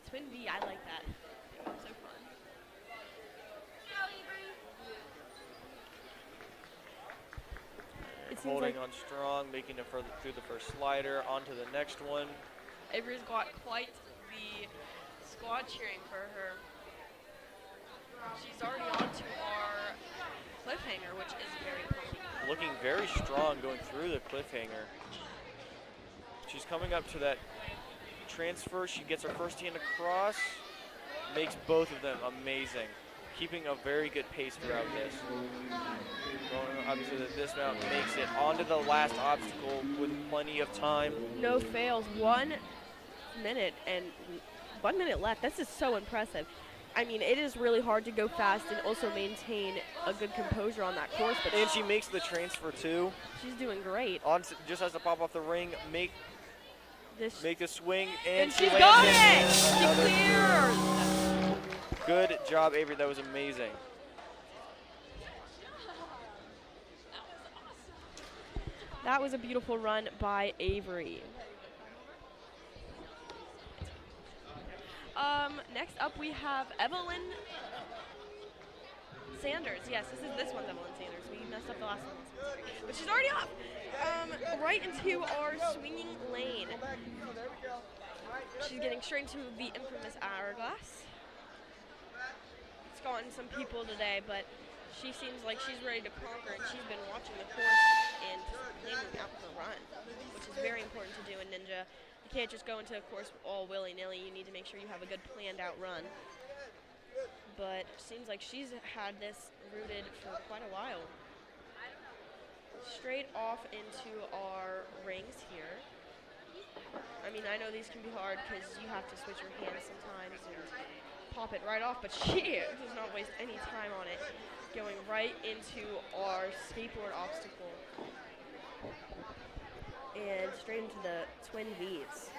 Twin V, I like that. So fun. Holding on strong, making it further through the first slider, onto the next one. Avery's got quite the squad cheering for her. She's already on to our cliffhanger, which is very pumping. Looking very strong going through the cliffhanger. She's coming up to that transfer. She gets her first hand across, makes both of them amazing. Keeping a very good pace throughout this. Going up to the dismount, makes it onto the last obstacle with plenty of time. No fails. 1 minute and 1 minute left. This is so impressive. I mean, it is really hard to go fast and also maintain a good composure on that course. But and she makes the transfer too. She's doing great. Just has to pop off the ring, make the swing, and she's got it. She clears. Good job, Avery. That was amazing. That was a beautiful run by Avery. Next up we have Evelyn Sanders. Yes, this one's Evelyn Sanders. We messed up the last one, but she's already off. Right into our swinging lane. She's getting straight into the infamous hourglass. It's gotten some people today, but she seems like she's ready to conquer, and she's been watching the course and planning out her run, which is very important to do in Ninja. You can't just go into a course all willy-nilly. You need to make sure you have a good planned out run. But it seems like she's had this rooted for quite a while. Straight off into our rings here. I mean, I know these can be hard because you have to switch your hands sometimes and pop it right off, but she does not waste any time on it. Going right into our skateboard obstacle. And straight into the twin V's.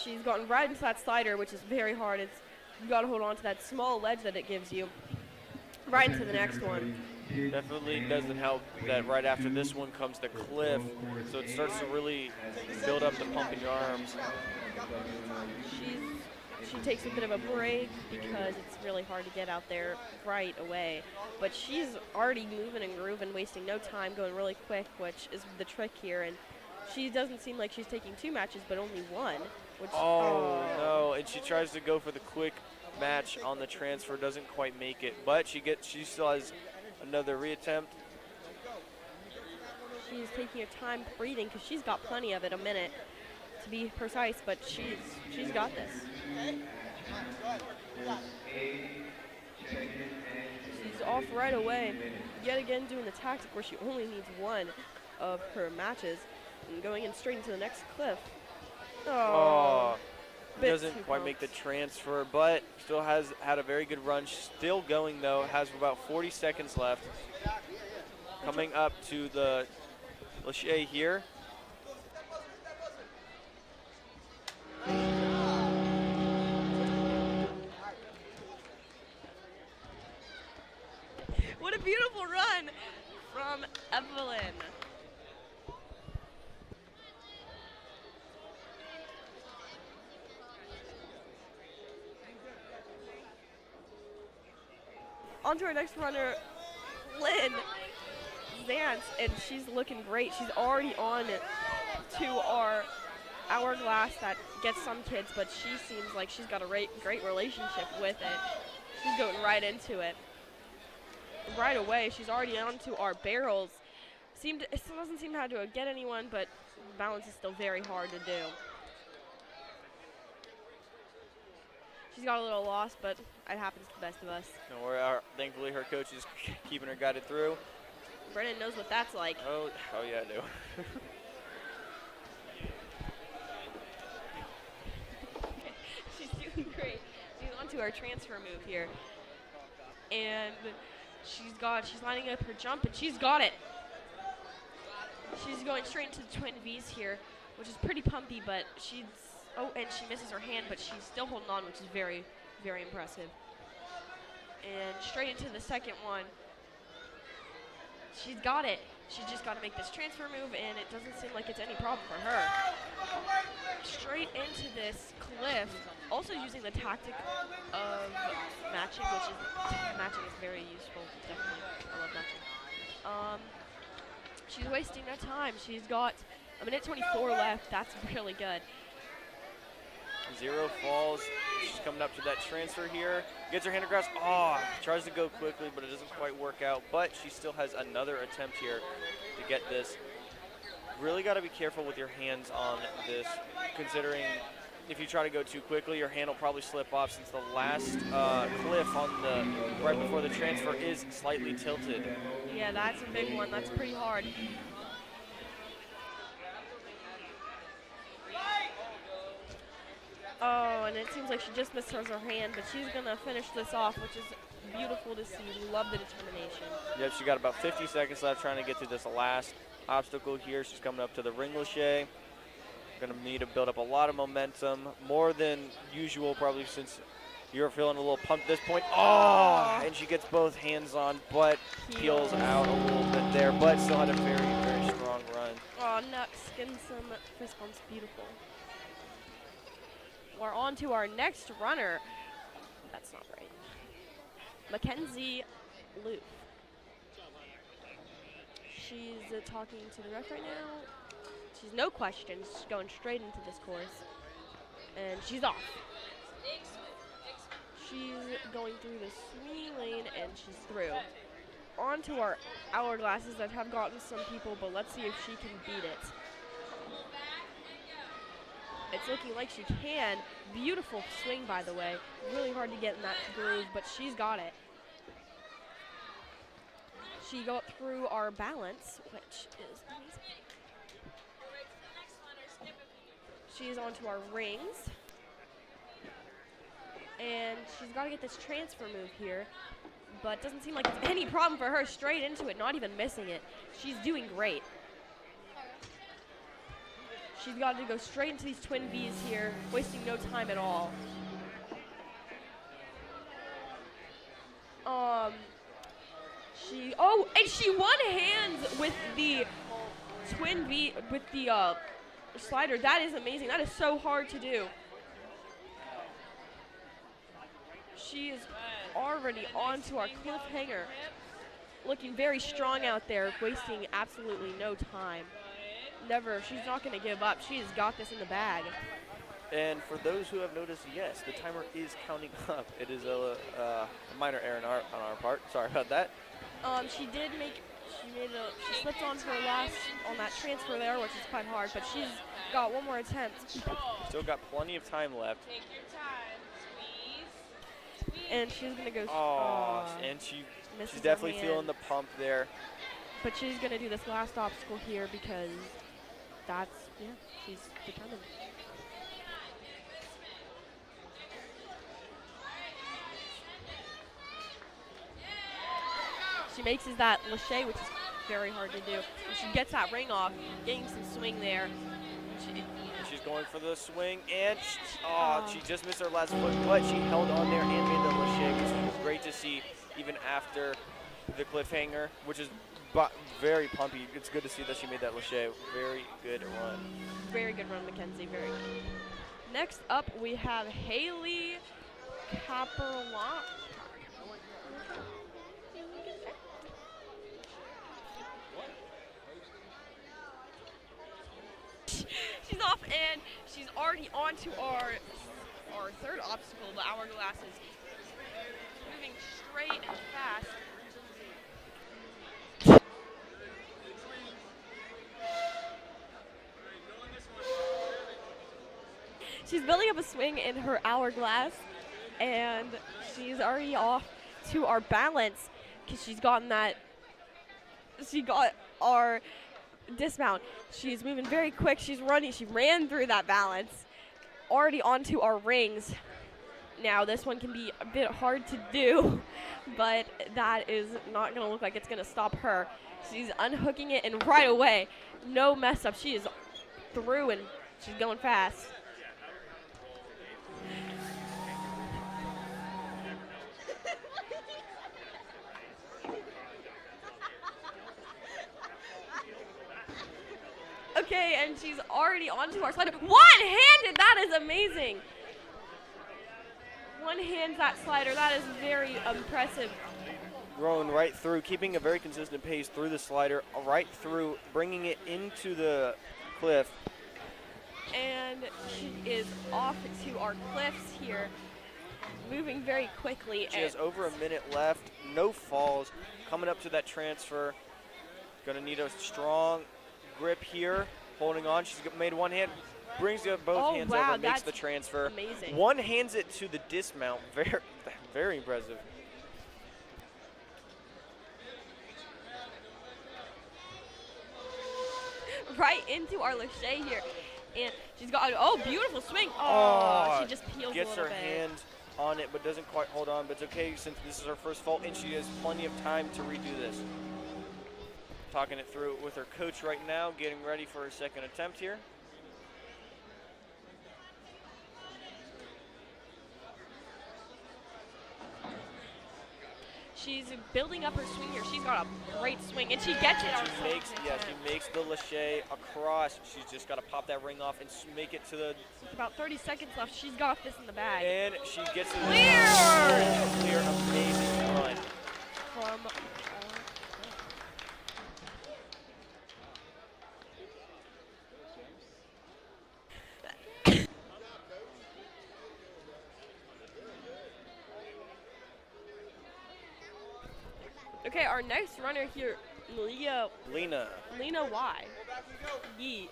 She's gotten right into that slider, which is very hard. You got to hold on to that small ledge that it gives you. Right into the next one. Definitely doesn't help that right after this one comes the cliff, so it starts to really build up the pump in your arms. She takes a bit of a break because it's really hard to get out there right away. But she's already moving and grooving, wasting no time, going really quick, which is the trick here. And she doesn't seem like she's taking 2 matches, but only 1. Which, no, and she tries to go for the quick match on the transfer, doesn't quite make it, but she still has another reattempt. She's taking her time breathing because she's got plenty of it, a minute to be precise, but she's got this. She's off right away, yet again doing the tactic where she only needs 1 of her matches and going in straight into the next cliff. Doesn't quite make the transfer, but still has had a very good run. Still going though, has about 40 seconds left. Coming up to the Lachey here. What a beautiful run from Evelyn. On to our next runner, Lynn Zantz, and she's looking great. She's already on to our hourglass that gets some kids, but she seems like she's got a great relationship with it. She's going right into it. Right away, she's already on to our barrels. It doesn't seem to have to get anyone, but balance is still very hard to do. She's got a little lost, but it happens to the best of us. No, thankfully, her coach is keeping her guided through. Brennan knows what that's like. Oh yeah, I do. She's doing great. She's on to our transfer move here. And she's lining up her jump, and she's got it. She's going straight into the twin V's here, which is pretty pumpy, but and she misses her hand, but she's still holding on, which is very, very impressive. And straight into the second one. She's got it. She's just got to make this transfer move, and it doesn't seem like it's any problem for her. Straight into this cliff, also using the tactic of matching, matching is very useful. Definitely, I love matching. She's wasting no time. She's got a minute 24 left. That's really good. 0 falls. She's coming up to that transfer here. Gets her hand across. Tries to go quickly, but it doesn't quite work out. But she still has another attempt here to get this. Really got to be careful with your hands on this, considering if you try to go too quickly, your hand will probably slip off, since the last cliff on right before the transfer is slightly tilted. Yeah, that's a big one. That's pretty hard. Oh, and it seems like she just missed her hand, but she's going to finish this off, which is beautiful to see. We love the determination. Yep, she got about 50 seconds left trying to get through this last obstacle here. She's coming up to the ring Lachey. Going to need to build up a lot of momentum, more than usual probably, since you're feeling a little pumped at this point. And she gets both hands on, but peels out a little bit there, but still had a very, very strong run. Oh, Nux getting some fist bumps. Beautiful. We're on to our next runner. That's not right. Mackenzie Loof. She's talking to the ref right now. She's no questions, going straight into this course. And she's off. She's going through the swinging lane and she's through. Onto our hourglasses that have gotten some people, but let's see if she can beat it. It's looking like she can. Beautiful swing, by the way. Really hard to get in that groove, but she's got it. She got through our balance, which is amazing. She's onto our rings. And she's got to get this transfer move here. But doesn't seem like it's any problem for her. Straight into it, not even missing it. She's doing great. She's got to go straight into these twin V's here, wasting no time at all. And she one hands with the twin V, with the slider. That is amazing. That is so hard to do. She is already onto our cliffhanger. Looking very strong out there, wasting absolutely no time. Never, she's not going to give up. She has got this in the bag. And for those who have noticed, yes, the timer is counting up. It is a minor error on our part. Sorry about that. She slipped on her last, on that transfer there, which is quite hard, but she's got one more attempt. Still got plenty of time left. Take your time. Squeeze. And she's going to go. And she's misses definitely her hand. feeling the pump there. But she's going to do this last obstacle here because she's determined. She makes that lache, which is very hard to do. And she gets that ring off, getting some swing there. She's going for the swing, and she just missed her last foot, but she held on there and made the lache, which was great to see even after the cliffhanger, which is very pumpy. It's good to see that she made that lache. Very good run. Very good run, Mackenzie. Very good. Next up, we have Haley Caperla. She's off, and she's already onto our third obstacle, the hourglasses. Moving straight and fast. She's building up a swing in her hourglass, and she's already off to our balance because she got our dismount. She's moving very quick. She's running. She ran through that balance. Already onto our rings. Now this one can be a bit hard to do, but that is not going to look like it's going to stop her. She's unhooking it, and right away, no mess up. She is through, and she's going fast. Okay, and she's already onto our slider. One-handed, that is amazing. One hand that slider, that is very impressive. Going right through, keeping a very consistent pace through the slider, right through, bringing it into the cliff. And she is off to our cliffs here, moving very quickly. She has over a minute left, no falls, coming up to that transfer. Gonna need a strong grip here, holding on. She's made one hand, brings both hands over, makes the transfer. Amazing. One hands it to the dismount. Very, very impressive. Right into our lache here. And she's got, beautiful swing. She just peels gets a little her bit. hand on it, but doesn't quite hold on. But it's okay since this is her first fault, and she has plenty of time to redo this. Talking it through with her coach right now, getting ready for her second attempt here. She's building up her swing here. She's got a great swing, and she gets it on She makes the lache across. She's just got to pop that ring off and make it to the... About 30 seconds left. She's got this in the bag. And she gets it. Clear! Amazing run. From Okay, our next runner here, Lena Y. Yeet.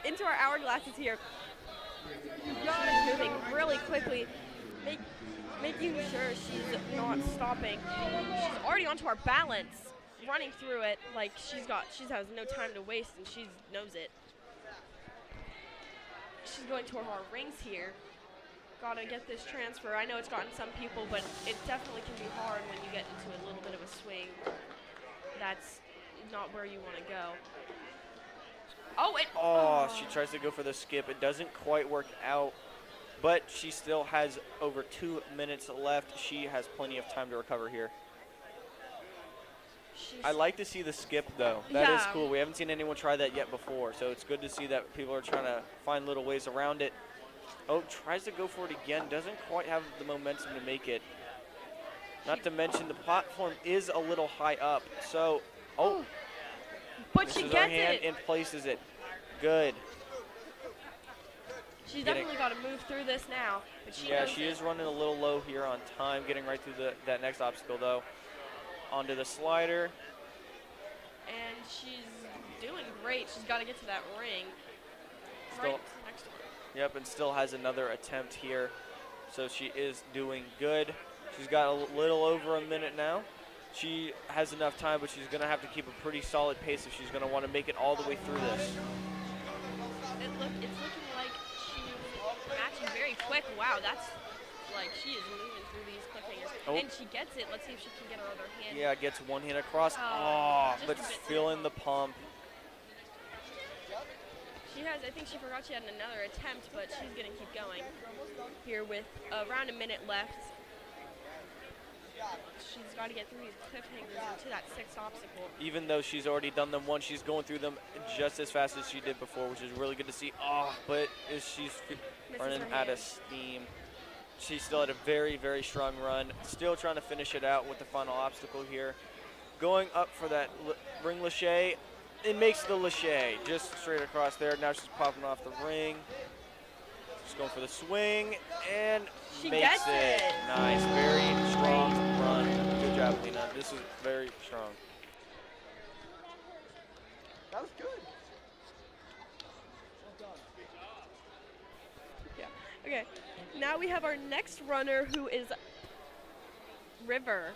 Into our hourglasses here. She's moving really quickly, making sure she's not stopping. She's already onto our balance, running through it like she has no time to waste, and she knows it. She's going to our rings here. Gotta get this transfer. I know it's gotten some people, but it definitely can be hard when you get into a little bit of a swing. That's not where you want to go. She tries to go for the skip. It doesn't quite work out, but she still has over 2 minutes left. She has plenty of time to recover here. I like to see the skip, though. That is cool. We haven't seen anyone try that yet before, so it's good to see that people are trying to find little ways around it. Oh, tries to go for it again. Doesn't quite have the momentum to make it. Not to mention the platform is a little high up, so but she her gets hand it and places it. Good. She's definitely got to move through this now, but she is running a little low here on time, getting right through that next obstacle, though. Onto the slider. And she's doing great. She's got to get to that ring. Still, right next to her. Yep, and still has another attempt here. So she is doing good. She's got a little over a minute now. She has enough time, but she's going to have to keep a pretty solid pace if she's going to want to make it all the way through this. It's looking like she's matching very quick. Wow, that's like she is moving through these cliffhangers. And she gets it. Let's see if she can get her other hand. Yeah, gets one hand across. But feeling the pump. I think she forgot she had another attempt, but she's going to keep going here with around a minute left. She's got to get through these cliffhangers into that sixth obstacle. Even though she's already done them once, she's going through them just as fast as she did before, which is really good to see. But she's running out of steam. She still had a very, very strong run. Still trying to finish it out with the final obstacle here. Going up for that ring lâché. It makes the lâché just straight across there. Now she's popping off the ring. She's going for the swing and she makes gets it. Nice, very strong run. Good job, Lena. This is very strong. That was good. Yeah. Okay. Now we have our next runner, who is River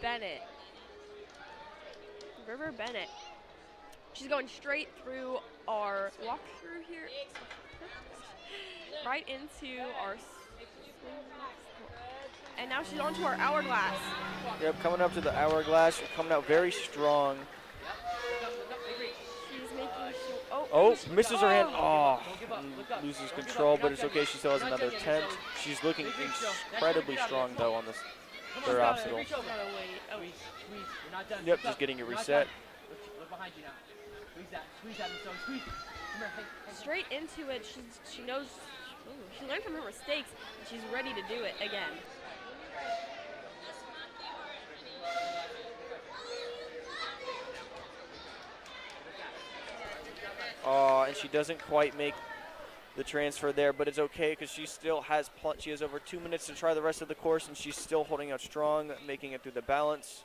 Bennett. River Bennett. She's going straight through our walkthrough here, right into our, and now she's onto our hourglass. Yep, coming up to the hourglass, coming out very strong. She's making misses her hand. Loses control, but it's okay. She still has another attempt. She's looking incredibly strong, though, on this third obstacle. Yep, just getting it reset. Straight into it. She knows. She learned from her mistakes, and she's ready to do it again. And she doesn't quite make the transfer there, but it's okay because she still has she has over 2 minutes to try the rest of the course, and she's still holding out strong, making it through the balance.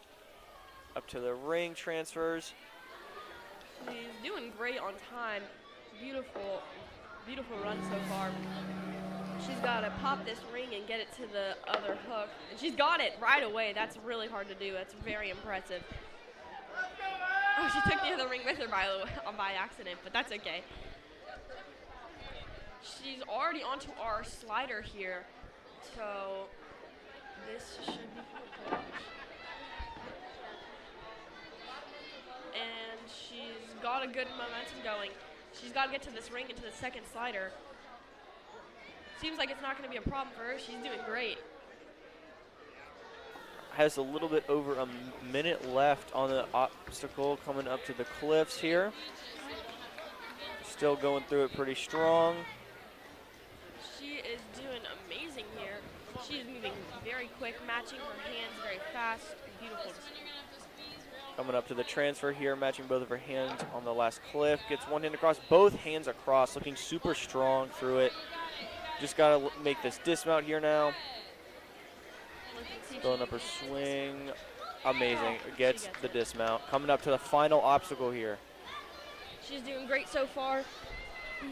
Up to the ring transfers. She's doing great on time. Beautiful run so far. She's got to pop this ring and get it to the other hook. And she's got it right away. That's really hard to do. That's very impressive. Oh, she took the other ring with her by accident, but that's okay. She's already onto our slider here. So this should be good. And she's got a good momentum going. She's got to get to this ring into the second slider. Seems like it's not going to be a problem for her. She's doing great. Has a little bit over a minute left on the obstacle coming up to the cliffs here. Still going through it pretty strong. She is doing amazing here. She's moving very quick, matching her hands very fast. Beautiful. Coming up to the transfer here, matching both of her hands on the last cliff. Gets one hand across, both hands across, looking super strong through it. Just got to make this dismount here now. Going up her swing. Amazing. Gets the dismount. Coming up to the final obstacle here. She's doing great so far.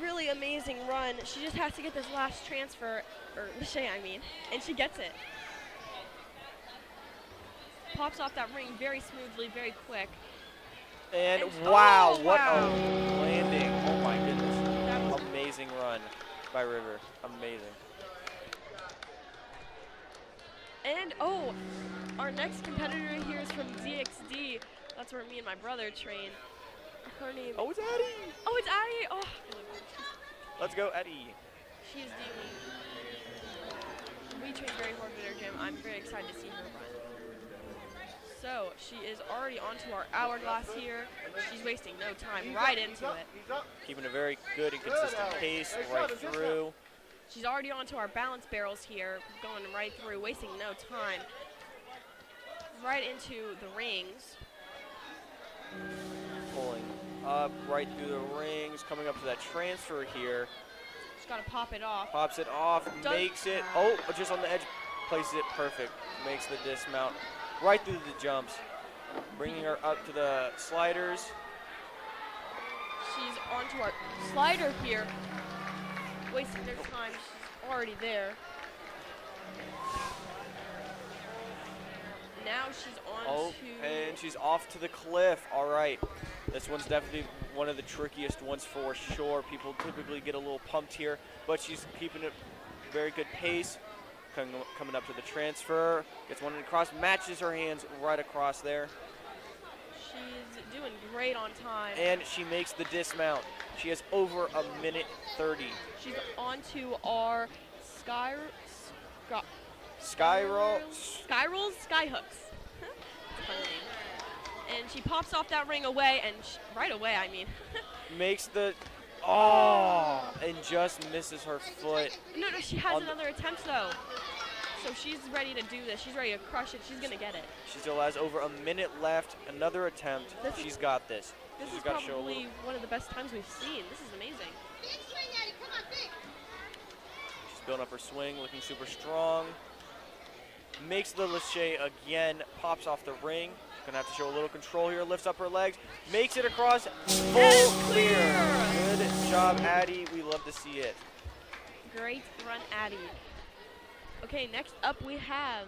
Really amazing run. She just has to get this last transfer, or Lachey, I mean, and she gets it. Pops off that ring very smoothly, very quick. And wow, oh, what wow. a landing. Oh my goodness. Amazing run by River. Amazing. And oh, our next competitor here is from DXD. That's where me and my brother train. Her name. Oh, it's Addie. Oh, it's Addie. Oh. Let's go, Addie. She's doing. We train very hard at our gym. I'm very excited to see her run. So she is already onto our hourglass here. She's wasting no time. Right into it. Keeping a very good and consistent pace right through. She's already onto our balance barrels here, going right through, wasting no time. Right into the rings. Pulling up right through the rings, coming up to that transfer here. Just gotta pop it off. Pops it off, makes it. Oh, just on the edge, places it perfect. Makes the dismount right through the jumps. Bringing her up to the sliders. She's onto our slider here. Wasting their time, she's already there. Now she's on to... and she's off to the cliff. All right. This one's definitely one of the trickiest ones for sure. People typically get a little pumped here, but she's keeping it very good pace. Coming up to the transfer. Gets one across, matches her hands right across there. She's doing great on time. And she makes the dismount. She has over a minute 30. She's onto our Skyrolls. Skyhooks. That's a fun name. And she pops off that ring away, and right away, I mean. Makes the, and just misses her foot. No, she has another attempt though. So she's ready to do this. She's ready to crush it. She's gonna get it. She still has over a minute left. Another attempt. She's got this. This She's is got to show a probably little. one of the best times we've seen. This is amazing. She's building up her swing, looking super strong. Makes the Lachey again, pops off the ring. Gonna have to show a little control here, lifts up her legs, makes it across, full clear. Good job, Addie, we love to see it. Great run, Addie. Okay, next up we have.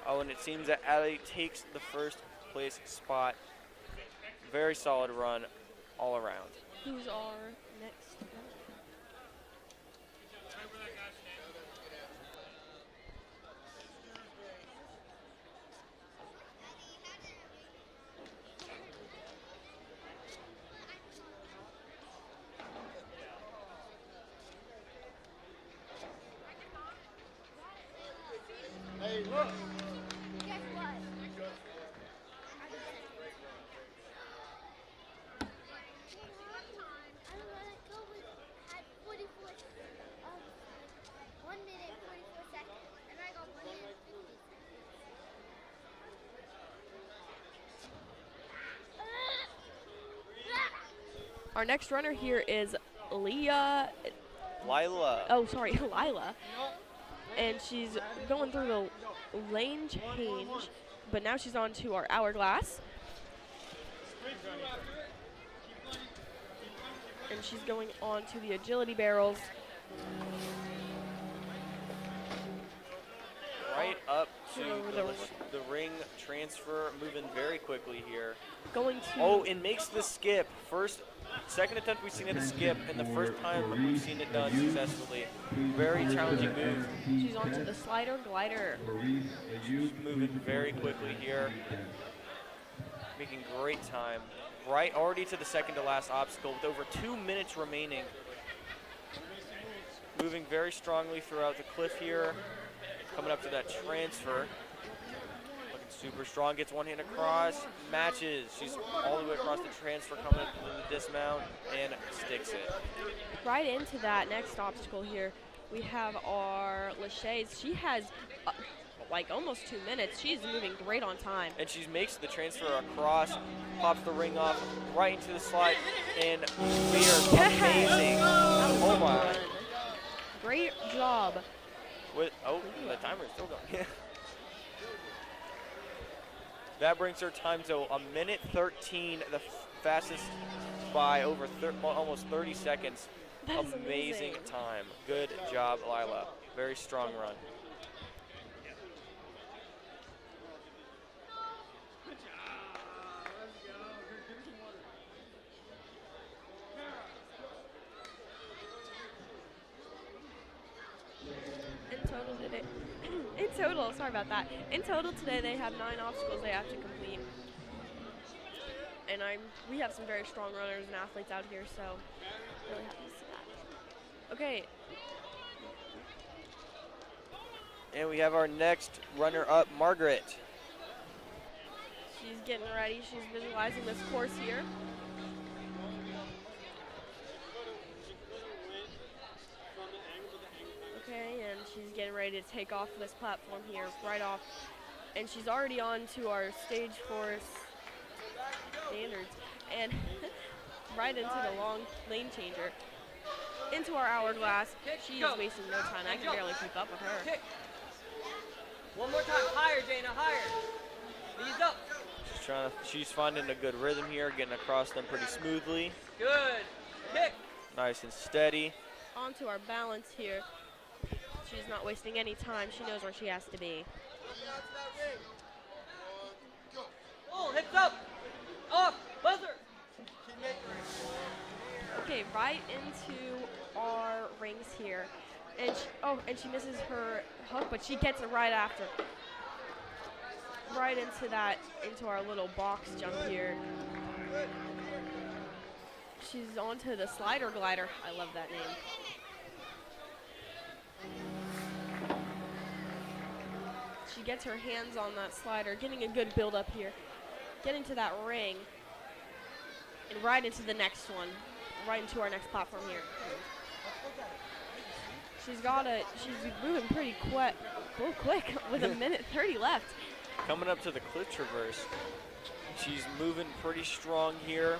Oh, and it seems that Addie takes the first place spot. Very solid run all around. Who's our next runner? Hey, look. Guess what? Our next runner here is Lila. Oh, sorry, Lila. And she's going through the lane change, but now she's on to our hourglass. And she's going on to the agility barrels. Right up to the ring transfer, moving very quickly here. Going to... Oh, and makes the skip. Second attempt we've seen it a skip, and the first time we've seen it done successfully. Very challenging move. She's onto the slider glider. She's moving very quickly here. Making great time. Right already to the second to last obstacle with over 2 minutes remaining. Moving very strongly throughout the cliff here. Coming up to that transfer. Looking super strong, gets one hand across, matches. She's all the way across the transfer, coming up to the dismount, and sticks it. Right into that next obstacle here, we have our Lachey's. She has like almost 2 minutes. She's moving great on time. And she makes the transfer across, pops the ring off, right into the slide, and we are job. The timer is still going. That brings her time to 1:13, the fastest by over almost 30 seconds. That is Amazing time. Good job, Lila. Very strong run. Sorry about that. In total today, they have 9 obstacles they have to complete. And we have some very strong runners and athletes out here, so really happy to see that. Okay. And we have our next runner-up, Margaret. She's getting ready. She's visualizing this course here. Okay, and she's getting ready to take off this platform here, right off. And she's already on to our stage 4 standards. And right into the long lane changer. Into our hourglass. She is wasting no time. I can barely keep up with her. One more time. Higher, Dana. Higher. Knees up. She's finding a good rhythm here, getting across them pretty smoothly. Good. Kick. Nice and steady. Onto our balance here. She's not wasting any time. She knows where she has to be. Oh, hips up. Off. Buzzer. Okay, right into our rings here. And she misses her hook, but she gets it right after. Right into our little box jump here. She's onto the slider glider. I love that name. She gets her hands on that slider, getting a good build up here. Getting to that ring. And right into the next one. Right into our next platform here. She's moving pretty quick with 1:30 left. Coming up to the cliff traverse. She's moving pretty strong here.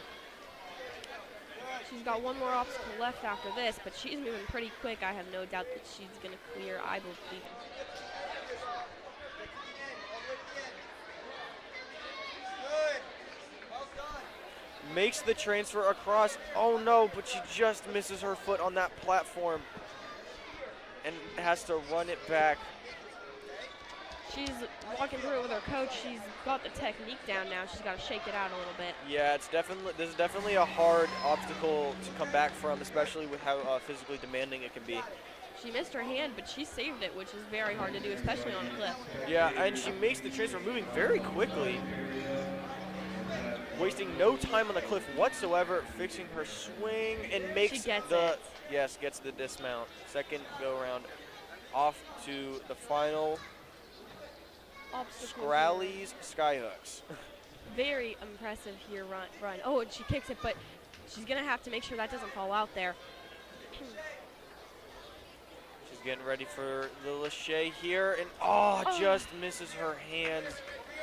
She's got one more obstacle left after this, but she's moving pretty quick. I have no doubt that she's going to clear, I believe. Makes the transfer across. Oh no, but she just misses her foot on that platform and has to run it back. She's walking through it with her coach. She's got the technique down now. She's got to shake it out a little bit. Yeah, this is definitely a hard obstacle to come back from, especially with how physically demanding it can be. She missed her hand, but she saved it, which is very hard to do, especially on a cliff. Yeah, and she makes the transfer moving very quickly. Wasting no time on the cliff whatsoever, fixing her swing and makes gets the dismount. Second go around off to the final Scrally's Skyhooks. Very impressive here run. Oh, and she kicks it, but she's gonna have to make sure that doesn't fall out there. She's getting ready for the lache here, and just misses her hand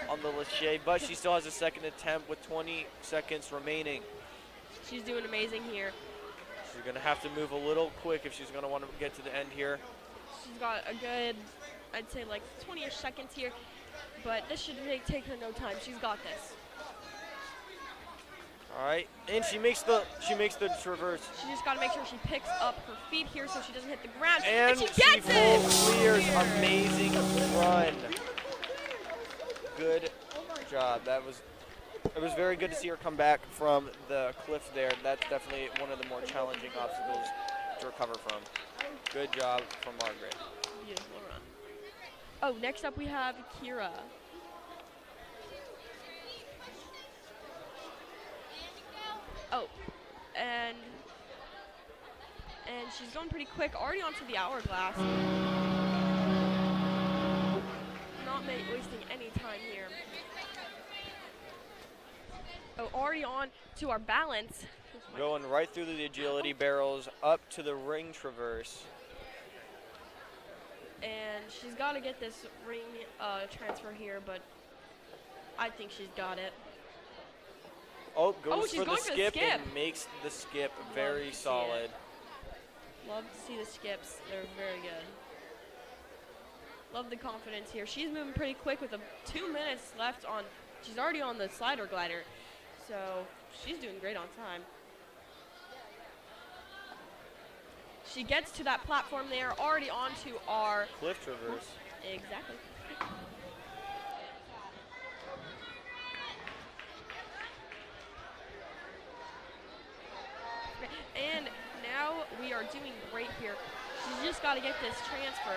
on the lache, but she still has a second attempt with 20 seconds remaining. She's doing amazing here. She's gonna have to move a little quick if she's gonna want to get to the end here. She's got a good, I'd say like 20-ish seconds here, but this should take her no time. She's got this. All right, and she makes the traverse. She just got to make sure she picks up her feet here so she doesn't hit the ground, and she gets it! Clears. Amazing run. Good job. It was very good to see her come back from the cliff there. That's definitely one of the more challenging obstacles to recover from. Good job from Margaret. Beautiful run. Oh, next up we have Kira. Oh, and she's going pretty quick, already onto the hourglass. Not wasting any time here. Oh, already on to our balance. Going right through the agility barrels up to the ring traverse. And she's got to get this ring transfer here, but I think she's got it. Oh, goes she's for the going skip for the skip. and makes the skip very solid. Love to see the skips. They're very good. Love the confidence here. She's moving pretty quick with 2 minutes left on. She's already on the slider glider, so she's doing great on time. She gets to that platform there, already onto our Cliff traverse. exactly. And now we are doing great here. She's just got to get this transfer.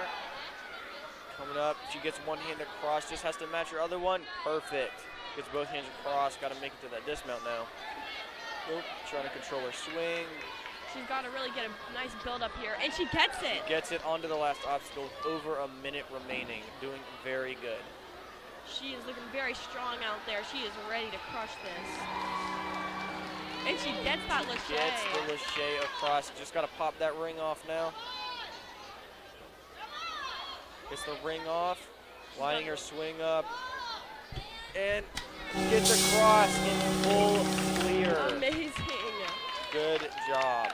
Coming up, she gets one hand across, just has to match her other one. Perfect. Gets both hands across, got to make it to that dismount now. Nope, trying to control her swing. She's got to really get a nice build up here, and she gets it. Gets it onto the last obstacle with over a minute remaining. Doing very good. She is looking very strong out there. She is ready to crush this. And she gets that lache. Gets the lache across. Just got to pop that ring off now. Gets the ring off, lining her swing up, and gets across in full clear. Amazing. Good job.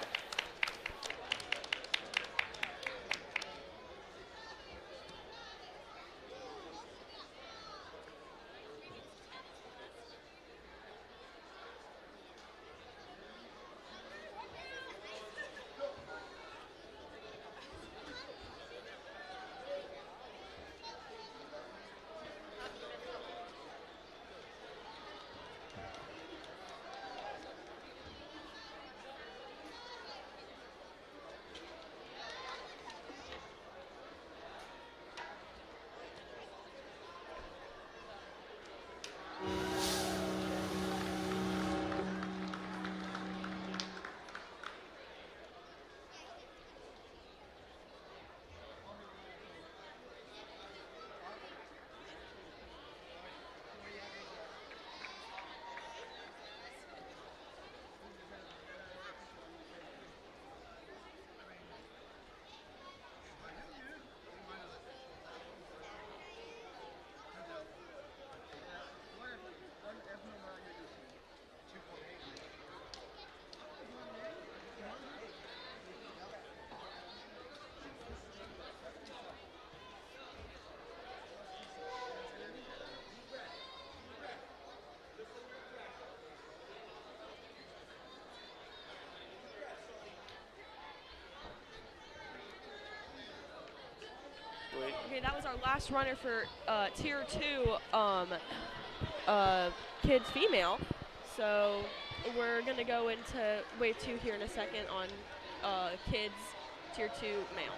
Okay, that was our last runner for Tier 2 kids female. So we're going to go into Wave 2 here in a second on kids Tier 2 male.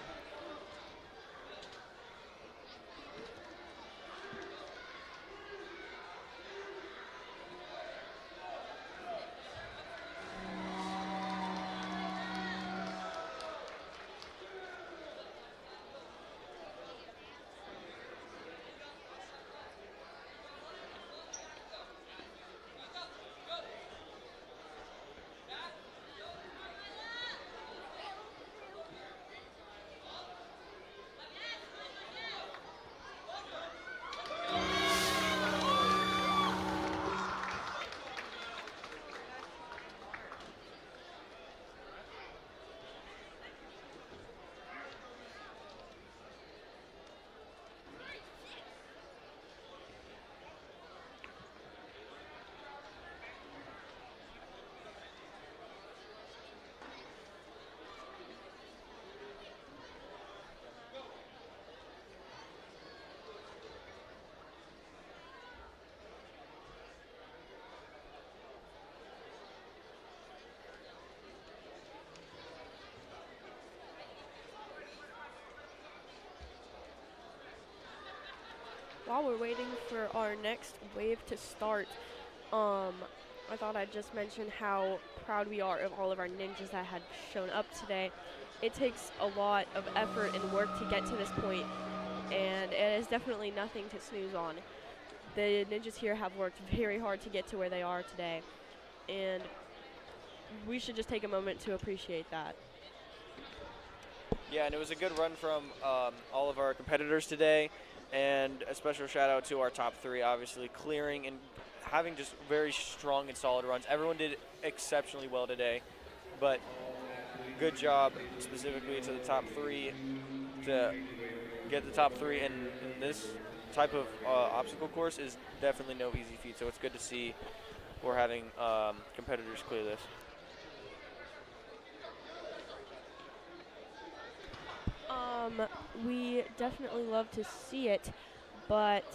While we're waiting for our next wave to start, I thought I'd just mention how proud we are of all of our ninjas that had shown up today. It takes a lot of effort and work to get to this point, and it is definitely nothing to snooze on. The ninjas here have worked very hard to get to where they are today, and we should just take a moment to appreciate that. Yeah, and it was a good run from all of our competitors today. And a special shout out to our top three, obviously clearing and having just very strong and solid runs. Everyone did exceptionally well today, but good job specifically to the top three. To get the top three in this type of obstacle course is definitely no easy feat. So it's good to see we're having competitors clear this. We definitely love to see it, but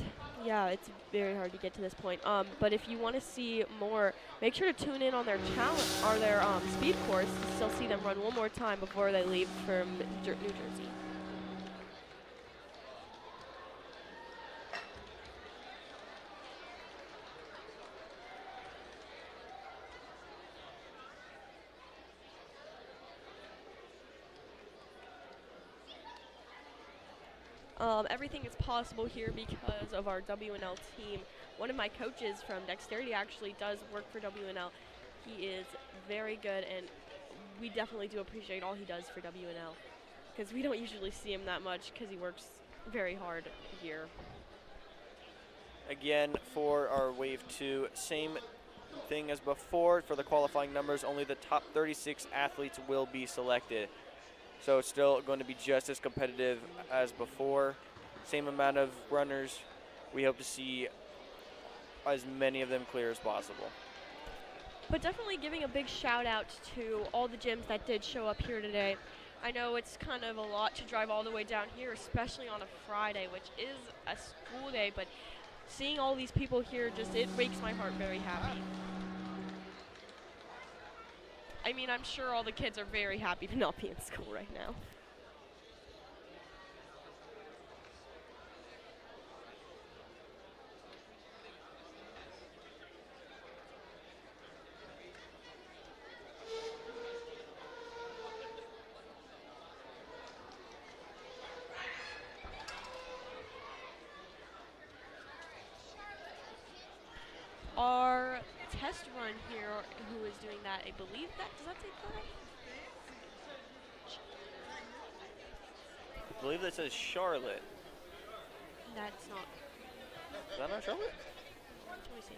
yeah, it's very hard to get to this point. But if you want to see more, make sure to tune in on their challenge or their speed course to still see them run one more time before they leave from New Jersey. Everything is possible here because of our WNL team. One of my coaches from Dexterity actually does work for WNL. He is very good, and we definitely do appreciate all he does for WNL because we don't usually see him that much because he works very hard here. Again, for our Wave 2, same thing as before. For the qualifying numbers, only the top 36 athletes will be selected. So it's still going to be just as competitive as before. Same amount of runners. We hope to see as many of them clear as possible. But definitely giving a big shout out to all the gyms that did show up here today. I know it's kind of a lot to drive all the way down here, especially on a Friday, which is a school day, but seeing all these people here it makes my heart very happy. I mean, I'm sure all the kids are very happy to not be in school right now. Our test run here, who is doing that, I believe does that say that? I believe that says Charlotte. That's not. Is that not Charlotte? Let me see.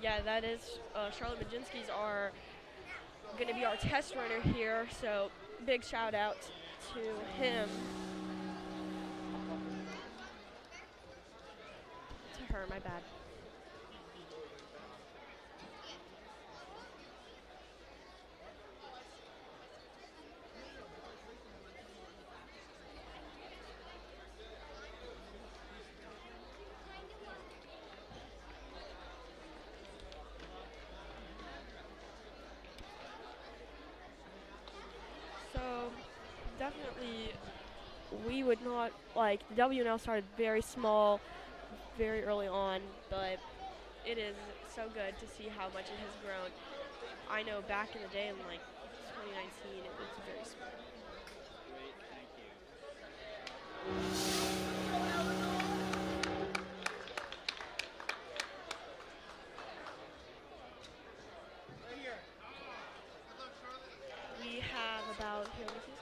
Yeah, that is Charlotte Majinski's are going to be our test runner here, so big shout out to him. To her, my bad. So definitely we would not, like, the WNL started very small, very early on, but it is so good to see how much it has grown. I know back in the day in like 2019 it was very small. Great, thank you. We have about, here, let me see.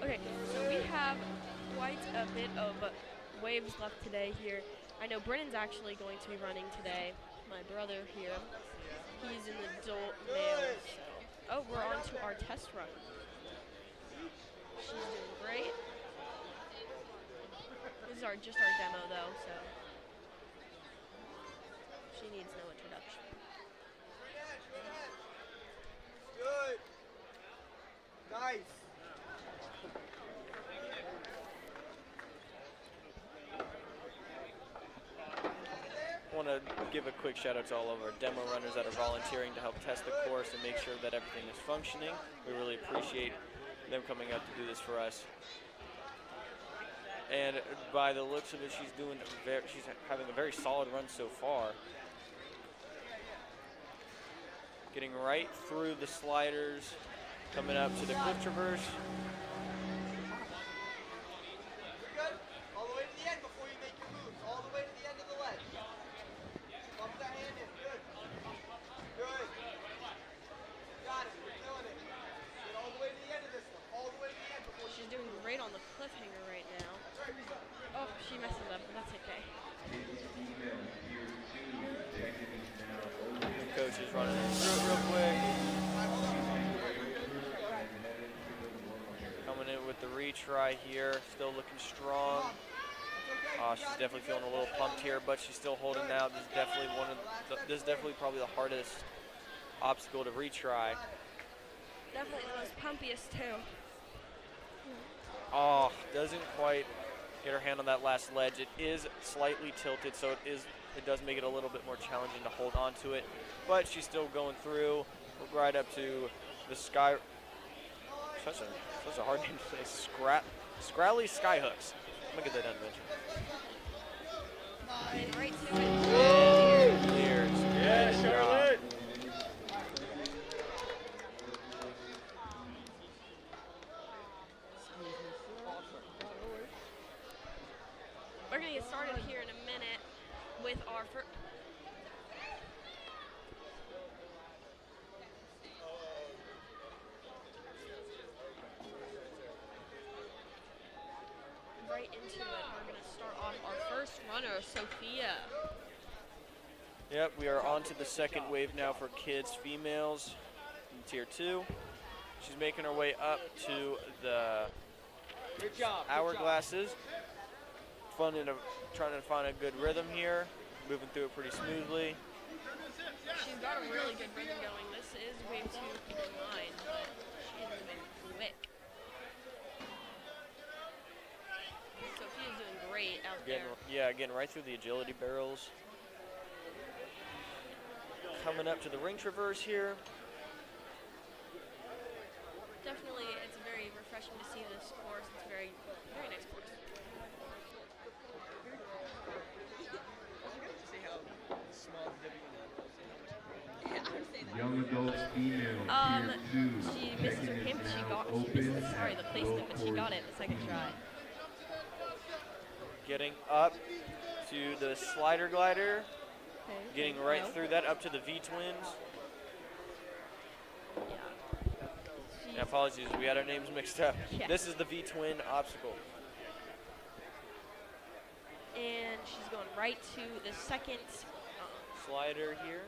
Okay, so we have quite a bit of waves left today here. I know Brennan's actually going to be running today. My brother here, he's in the adult male. So. Oh, we're on to our test run. She's doing great. This is just our demo though, so she needs no introduction. Good. Nice. I want to give a quick shout out to all of our demo runners that are volunteering to help test the course and make sure that everything is functioning. We really appreciate them coming out to do this for us. And by the looks of it, she's having a very solid run so far. Getting right through the sliders, coming up to the cliff traverse. Good. All the way to the end before you make your moves. All the way to the end of the ledge. Bump that hand in. Good. Good. cliffhanger right now. Oh, she messes up, but that's okay. Coach is running through it real quick. Coming in with the retry here, still looking strong. She's definitely feeling a little pumped here, but she's still holding out. This is definitely this is definitely probably the hardest obstacle to retry. Definitely the most pumpiest too. Oh, doesn't quite get her hand on that last ledge. It is slightly tilted, so it does make it a little bit more challenging to hold on to it. But she's still going through right up to the sky. Such a hard name to say. Scrally Skyhooks. I'm gonna get that done eventually. And right to it. Clears. Yeah, Charlotte. We're gonna get started here in a minute with our first. Right into it. We're gonna start off our first runner, Sophia. Yep, we are on to the second wave now for kids, females, in Tier 2. She's making her way up to the hourglasses. Trying to find a good rhythm here, moving through it pretty smoothly. She's got a really good rhythm going. This is wave 2, keep in mind, but she's moving quick. Sophia's doing great out there. Getting right through the agility barrels. Coming up to the ring traverse here. Definitely, it's very refreshing to see this course. It's a very, very nice course. Young adults, female, Tier 2. She misses her pin, but she misses the placement, but she got it the second try. Getting up to the slider glider. Okay. Getting right through that up to the V-twins. Yeah, apologies, we had our names mixed up. Yeah. This is the V-twin obstacle. And she's going right to the second Slider here.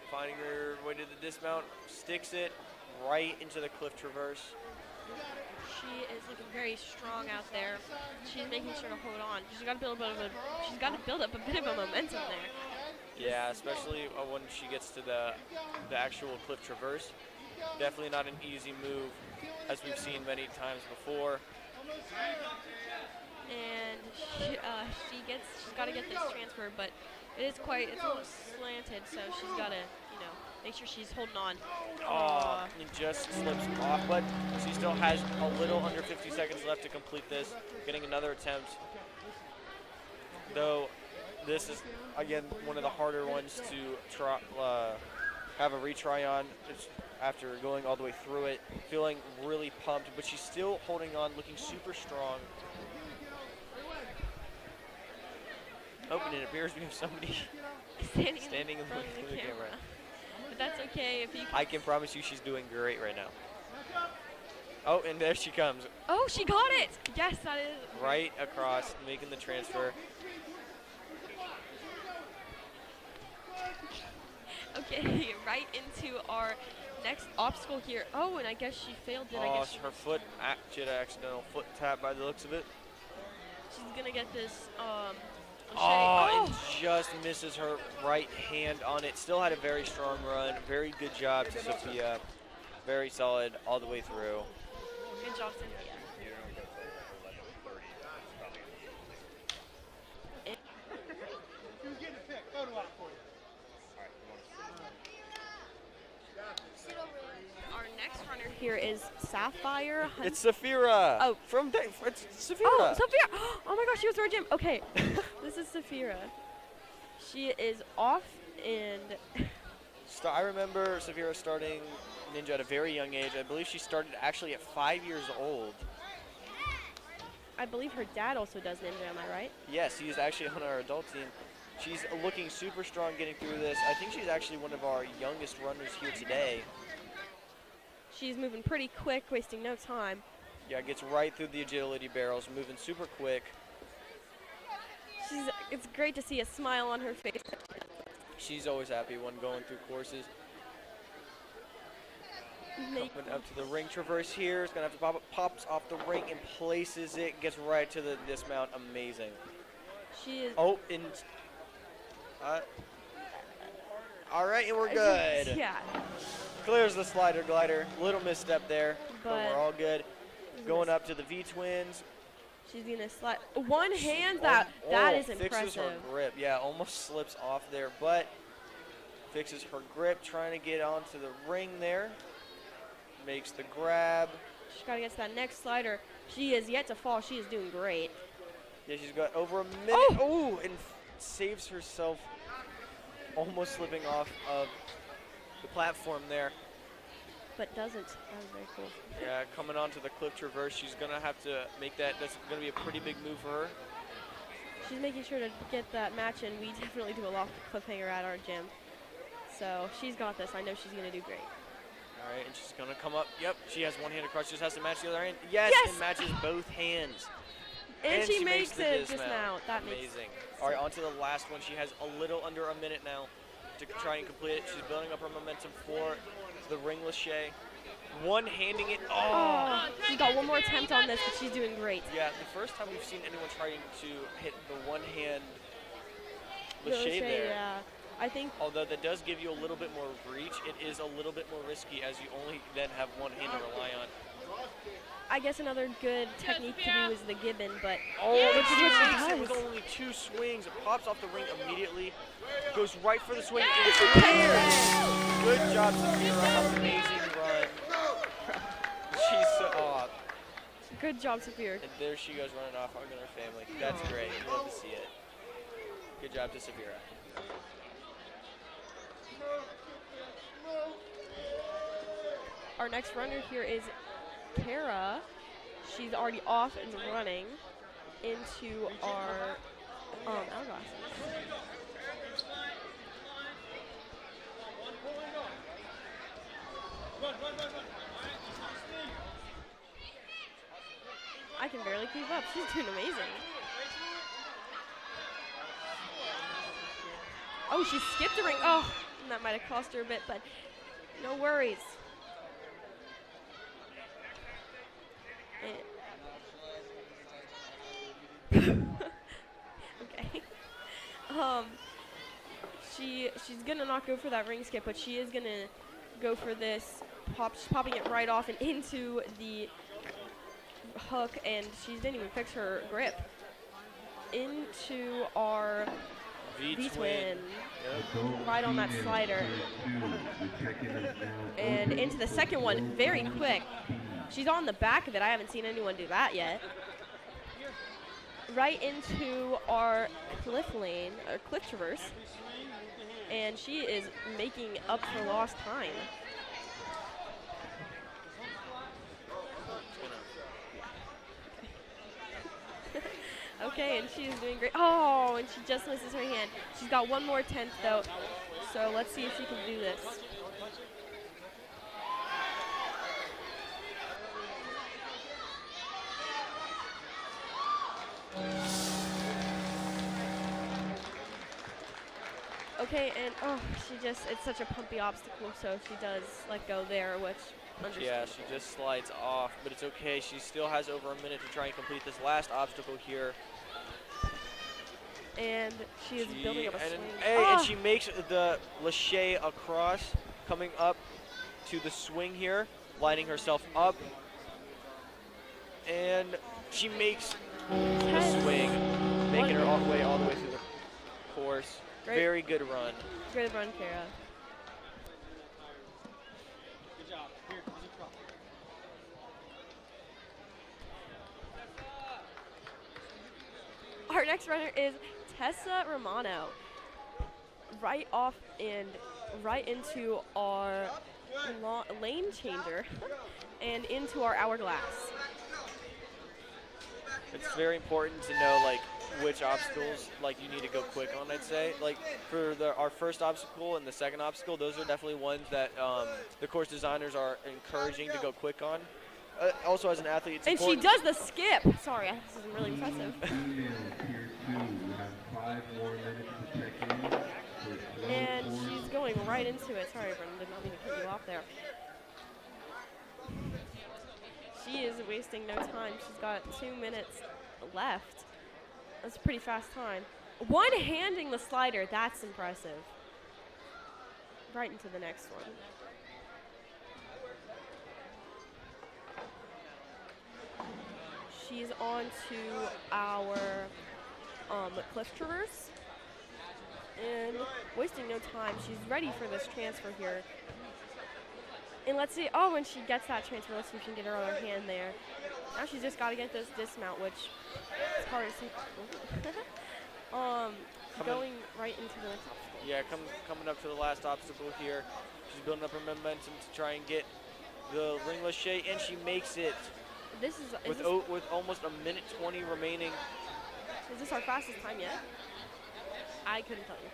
Finding her way to the dismount, sticks it right into the cliff traverse. She is looking very strong out there. She's making sure to hold on. She's got to build up a bit of a momentum there. Yeah, especially when she gets to the actual cliff traverse. Definitely not an easy move, as we've seen many times before. And she's got to get this transfer, but it's a little slanted, so she's got to, make sure she's holding on. It just slips off, but she still has a little under 50 seconds left to complete this. Getting another attempt. Though this is, again, one of the harder ones to try, have a retry on after going all the way through it. Feeling really pumped, but she's still holding on, looking super strong. Oh, and it appears we have somebody standing in front of the camera. But that's okay if you. I can promise you she's doing great right now. Oh, and there she comes. Oh, she got it! Yes, that is. Right across, making the transfer. Okay, right into our next obstacle here. Oh, and I guess she failed it. Her foot, she had an accidental foot tap by the looks of it. She's gonna get this. And just misses her right hand on it. Still had a very strong run. Very good job to Sophia. Very solid all the way through. Good job, Sophia. Who's getting a pick? Photo op for you. Our next runner here is Sapphire. It's Saphira. Oh, it's Saphira. Oh, Saphira! Oh my gosh, she was our gym. Okay, this is Saphira. She is off and. I remember Saphira starting Ninja at a very young age. I believe she started actually at 5 years old. I believe her dad also does Ninja, am I right? Yes, he's actually on our adult team. She's looking super strong getting through this. I think she's actually one of our youngest runners here today. She's moving pretty quick, wasting no time. Yeah, gets right through the agility barrels, moving super quick. It's great to see a smile on her face. She's always happy when going through courses. Coming up to the ring traverse here. It's going to have to pop, pops off the ring and places it. Gets right to the dismount. Amazing. She is. Oh, and all right, and we're good. Yeah. Clears the slider glider. Little misstep there, but we're all good. Going up to the V-twins. She's gonna slide. One hand. That is fixes impressive. her grip. Yeah, almost slips off there, but fixes her grip. Trying to get onto the ring there. Makes the grab. She's got to get to that next slider. She is yet to fall. She is doing great. Yeah, she's got over a minute. Oh, and saves herself, almost slipping off of the platform there. But doesn't. That was very cool. Yeah, coming onto the cliff traverse, she's gonna have to make that. That's gonna be a pretty big move for her. She's making sure to get that match in. We definitely do a lot of cliffhanger at our gym. So she's got this. I know she's gonna do great. All right, and she's gonna come up. Yep, she has one hand across. She just has to match the other hand. Yes, and matches both hands. And she makes the it dismount. That amazing. All right, on to the last one. She has a little under a minute now to try and complete it. She's building up her momentum for the ringless Shay. One-handing it. Oh! She's got one more attempt on this, but she's doing great. Yeah, the first time we've seen anyone trying to hit the one-hand Lachey there. Yeah. I think. Although that does give you a little bit more reach, it is a little bit more risky as you only then have one hand to rely on. I guess another good technique to do is the gibbon, but which makes it with only 2 swings. It pops off the ring immediately, goes right for the swing. And good job, Saphira. Amazing run. She's so good job, Saphira. And there she goes running off, hugging her family. That's great. Love to see it. Good job to Saphira. Our next runner here is Kara. She's already off and running into our hourglasses. I can barely keep up. She's doing amazing. Oh, she skipped a ring. Oh, that might have cost her a bit, but no worries. Okay. She's gonna not go for that ring skip, but she is gonna go for this popping it right off and into the hook, and she didn't even fix her grip. Into our V-twin, right on that slider, and into the second one, very quick. She's on the back of it. I haven't seen anyone do that yet. Right into our cliff lane, or cliff traverse, and she is making up for lost time. Okay, and she is doing great. Oh, and she just misses her hand. She's got one more attempt though, so let's see if she can do this. Okay, and it's such a pumpy obstacle, so she does let go there, which yeah, she just slides off, but it's okay. She still has over a minute to try and complete this last obstacle here. And she is building up a swing. And she makes the Lachey across, coming up to the swing here, lining herself up. And she makes the swing, making her all the way through the course. Great. Very good run. Good run, Kara. Good job. Here, Our next runner is Tessa Romano. Right off and right into our lane changer and into our hourglass. It's very important to know like which obstacles like you need to go quick on. I'd say like for our first obstacle and the second obstacle, those are definitely ones that the course designers are encouraging to go quick on. also as an athlete, it's And she important. does the skip. Sorry, this is really impressive. Female tier 2, you have 5 more minutes to check in for slow And course. she's going right into it. Sorry, Brendan, did not mean to cut you off there. She is wasting no time. She's got 2 minutes left. That's a pretty fast time. One-handing the slider, that's impressive. Right into the next one. She's on to our cliff traverse. And wasting no time, she's ready for this transfer here. And let's see, oh, when she gets that transfer, let's see if she can get her other hand there. Now she's just got to get this dismount, which is hard to see. Going right into the next obstacle. Yeah, coming up to the last obstacle here. She's building up her momentum to try and get the ringless shade, and she makes it. This is With almost a minute 20 remaining. Is this our fastest time yet? I couldn't tell you.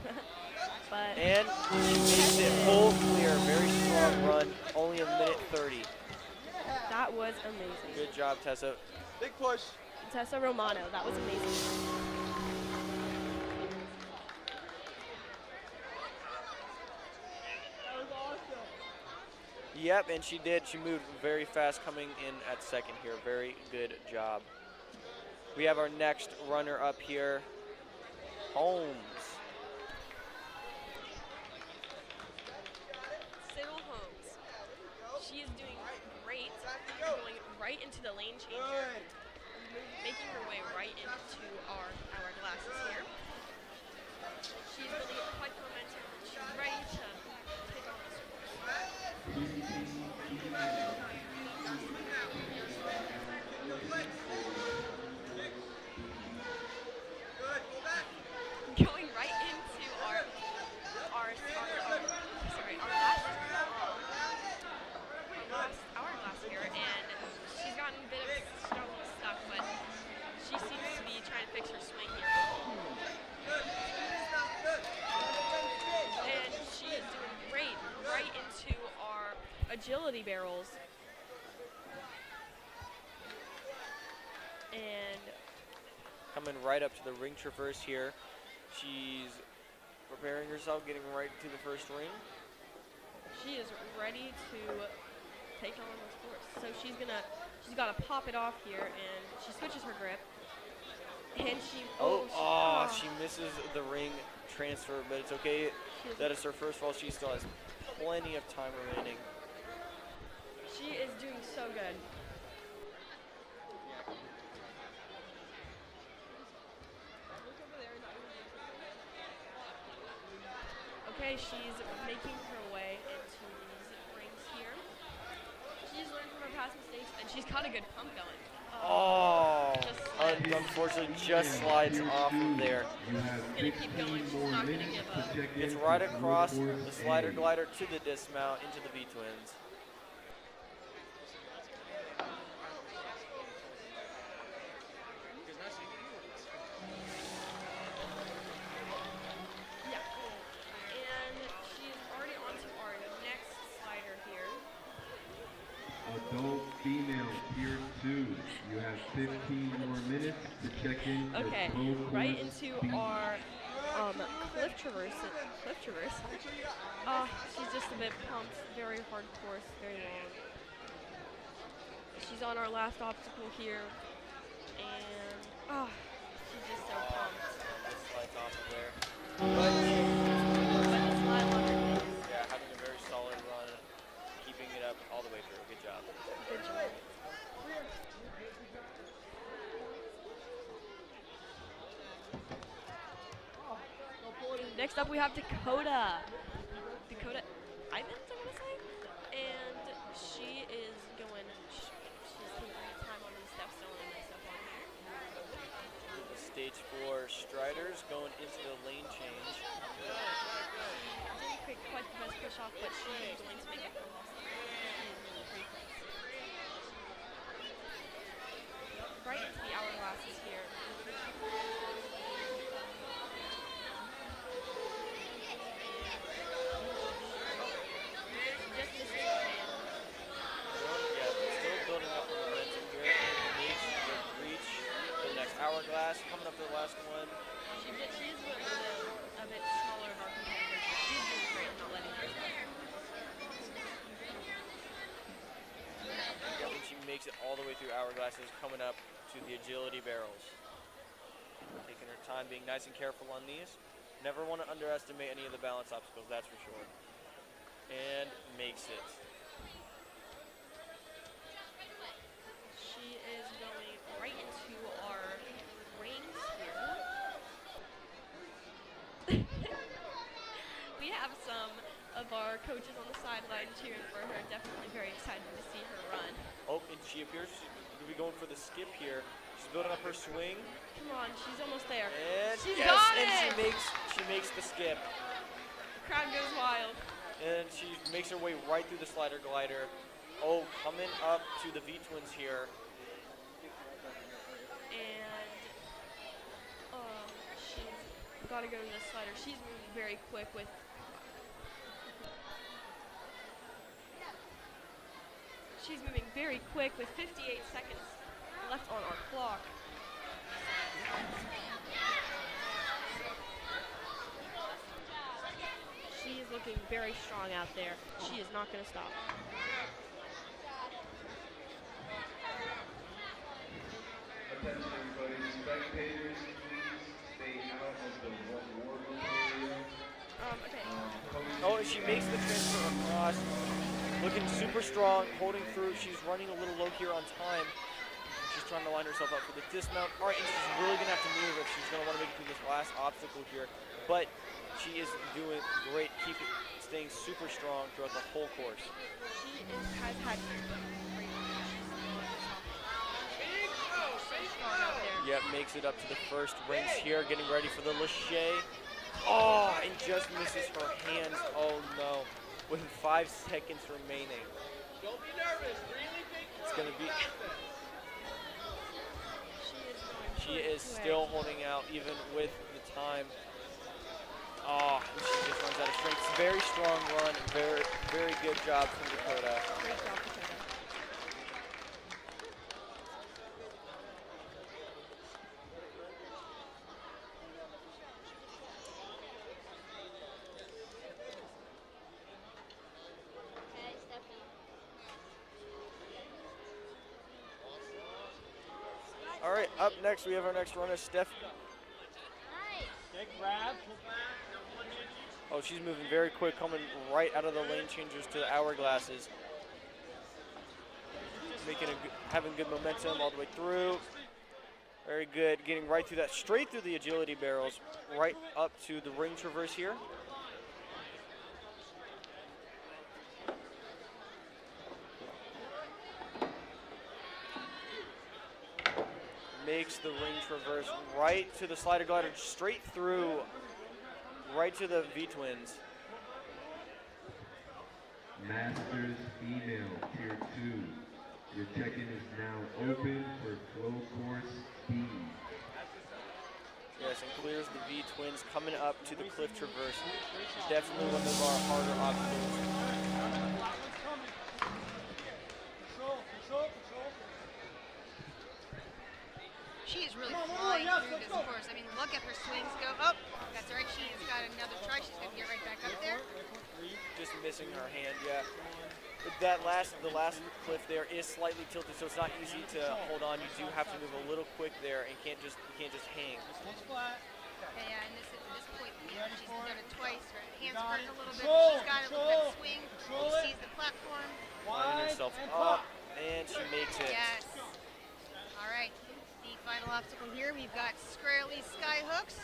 But And she makes it full clear. Very strong run. Only a minute 30. that was amazing. Good job, Tessa. Big push. Tessa Romano, that was amazing. Yep, and she did. She moved very fast coming in at second here. Very good job. We have our next runner up here, Holmes. Cyril Holmes. She is doing great, going right into the lane changer, making her way right into our hourglasses here. She's building up quite the momentum. She's ready to take on this course. Going right into our last hourglass here, and she's gotten a bit of stuck, but she seems to be trying to fix her swing here. And she is doing great right into our agility barrels. And Coming right up to the ring traverse here. She's preparing herself, getting right to the first ring. she is ready to take on this course. So she's got to pop it off here, and she switches her grip. And she She misses the ring transfer, but it's okay. That is her first fall. She still has plenty of time remaining. She is doing so good. Okay, she's making her way into these rings here. She's learned from her past mistakes, and she's got a good pump going. Unfortunately, just slides off of there. You have Gonna keep going. 15 She's more not gonna minutes give to up. check in It's for right slow across course the slider A. glider to the dismount into the V-twins. Yeah. And she's already onto our next slider here. Adult female tier 2. You have 15 more minutes to check in for Okay, slow right course into B. our cliff traverse. She's just a bit pumped. Very hard course, very long. She's on our last obstacle here, and she's just so pumped. Just slides off of there. But the smile on her face. Yeah, having a very solid run, keeping it up all the way through. Good job. Good job. Next up, we have Dakota. Dakota Ivins, I want to say. And she is going, she's taking her time on these steps, don't want to mess up on here. Stage 4 striders going into the lane change. Didn't quite the best push off, but she is going to make it for loss. Right into the hourglasses here. Yeah, still building up her coming up to the last one. She is a bit smaller of our competitors, but she's doing great, not letting her down. I think she makes it all the way through hourglasses, coming up to the agility barrels. Taking her time, being nice and careful on these. Never want to underestimate any of the balance obstacles, that's for sure. And makes it. She is going right into our rings here. We have some of our coaches on the sideline cheering for her. Definitely very excited to see her run. Oh, and she appears to be going for the skip here. She's building up her swing. Come on, she's almost there. And She's yes, got and it! she makes the skip. Crowd goes wild. And she makes her way right through the slider glider. Oh, coming up to the V-twins here. And she's got to go to the slider. She's moving very quick with. She's moving very quick with 58 seconds left on our clock. She is looking very strong out there. She is not going to stop. Attention everybody, spectators, please stay out of the war room area. Okay. Oh, and she makes the transfer across. Looking super strong, holding through. She's running a little low here on time. She's trying to line herself up for the dismount. All right, and she's really going to have to move if she's going to want to make it through this last obstacle here. But she is doing great, staying super strong throughout the whole course. She has had great strong out there. Yep, makes it up to the first rings here, getting ready for the lache. Oh, and just misses her hands. Oh no, with 5 seconds remaining. Don't be nervous. Really big It's going to be. She is foot still away. holding out even with the time. Oh, and she just runs out of strength. Very strong run. Very, very good job from Dakota. Great job, Dakota. All right, up next we have our next runner, Steph. Oh, she's moving very quick, coming right out of the lane changers to the hourglasses. Having good momentum all the way through. Very good, getting right through that, straight through the agility barrels, right up to the ring traverse here. Makes the ring traverse right to the slider glider, straight through, right to the V-twins. Masters female tier 2. Your check-in is now open for flow course B. Yes, and clears the V-twins coming up to the cliff traverse. Definitely one of our harder obstacles. She is really flying through this course. I mean, look at her swings go. Oh, that's right. She's got another try. She's going to get right back up there. Just missing her hand, yeah. But the last cliff there is slightly tilted, so it's not easy to hold on. You do have to move a little quick there, and you can't just hang. Okay, yeah, and this at this point, you know, she's done it twice. Her hands hurting a little bit. But she's got a little bit of swing. She sees the platform. Lining herself up, and she makes it. Yes. All right. The final obstacle here, we've got Scrally Sky Hooks.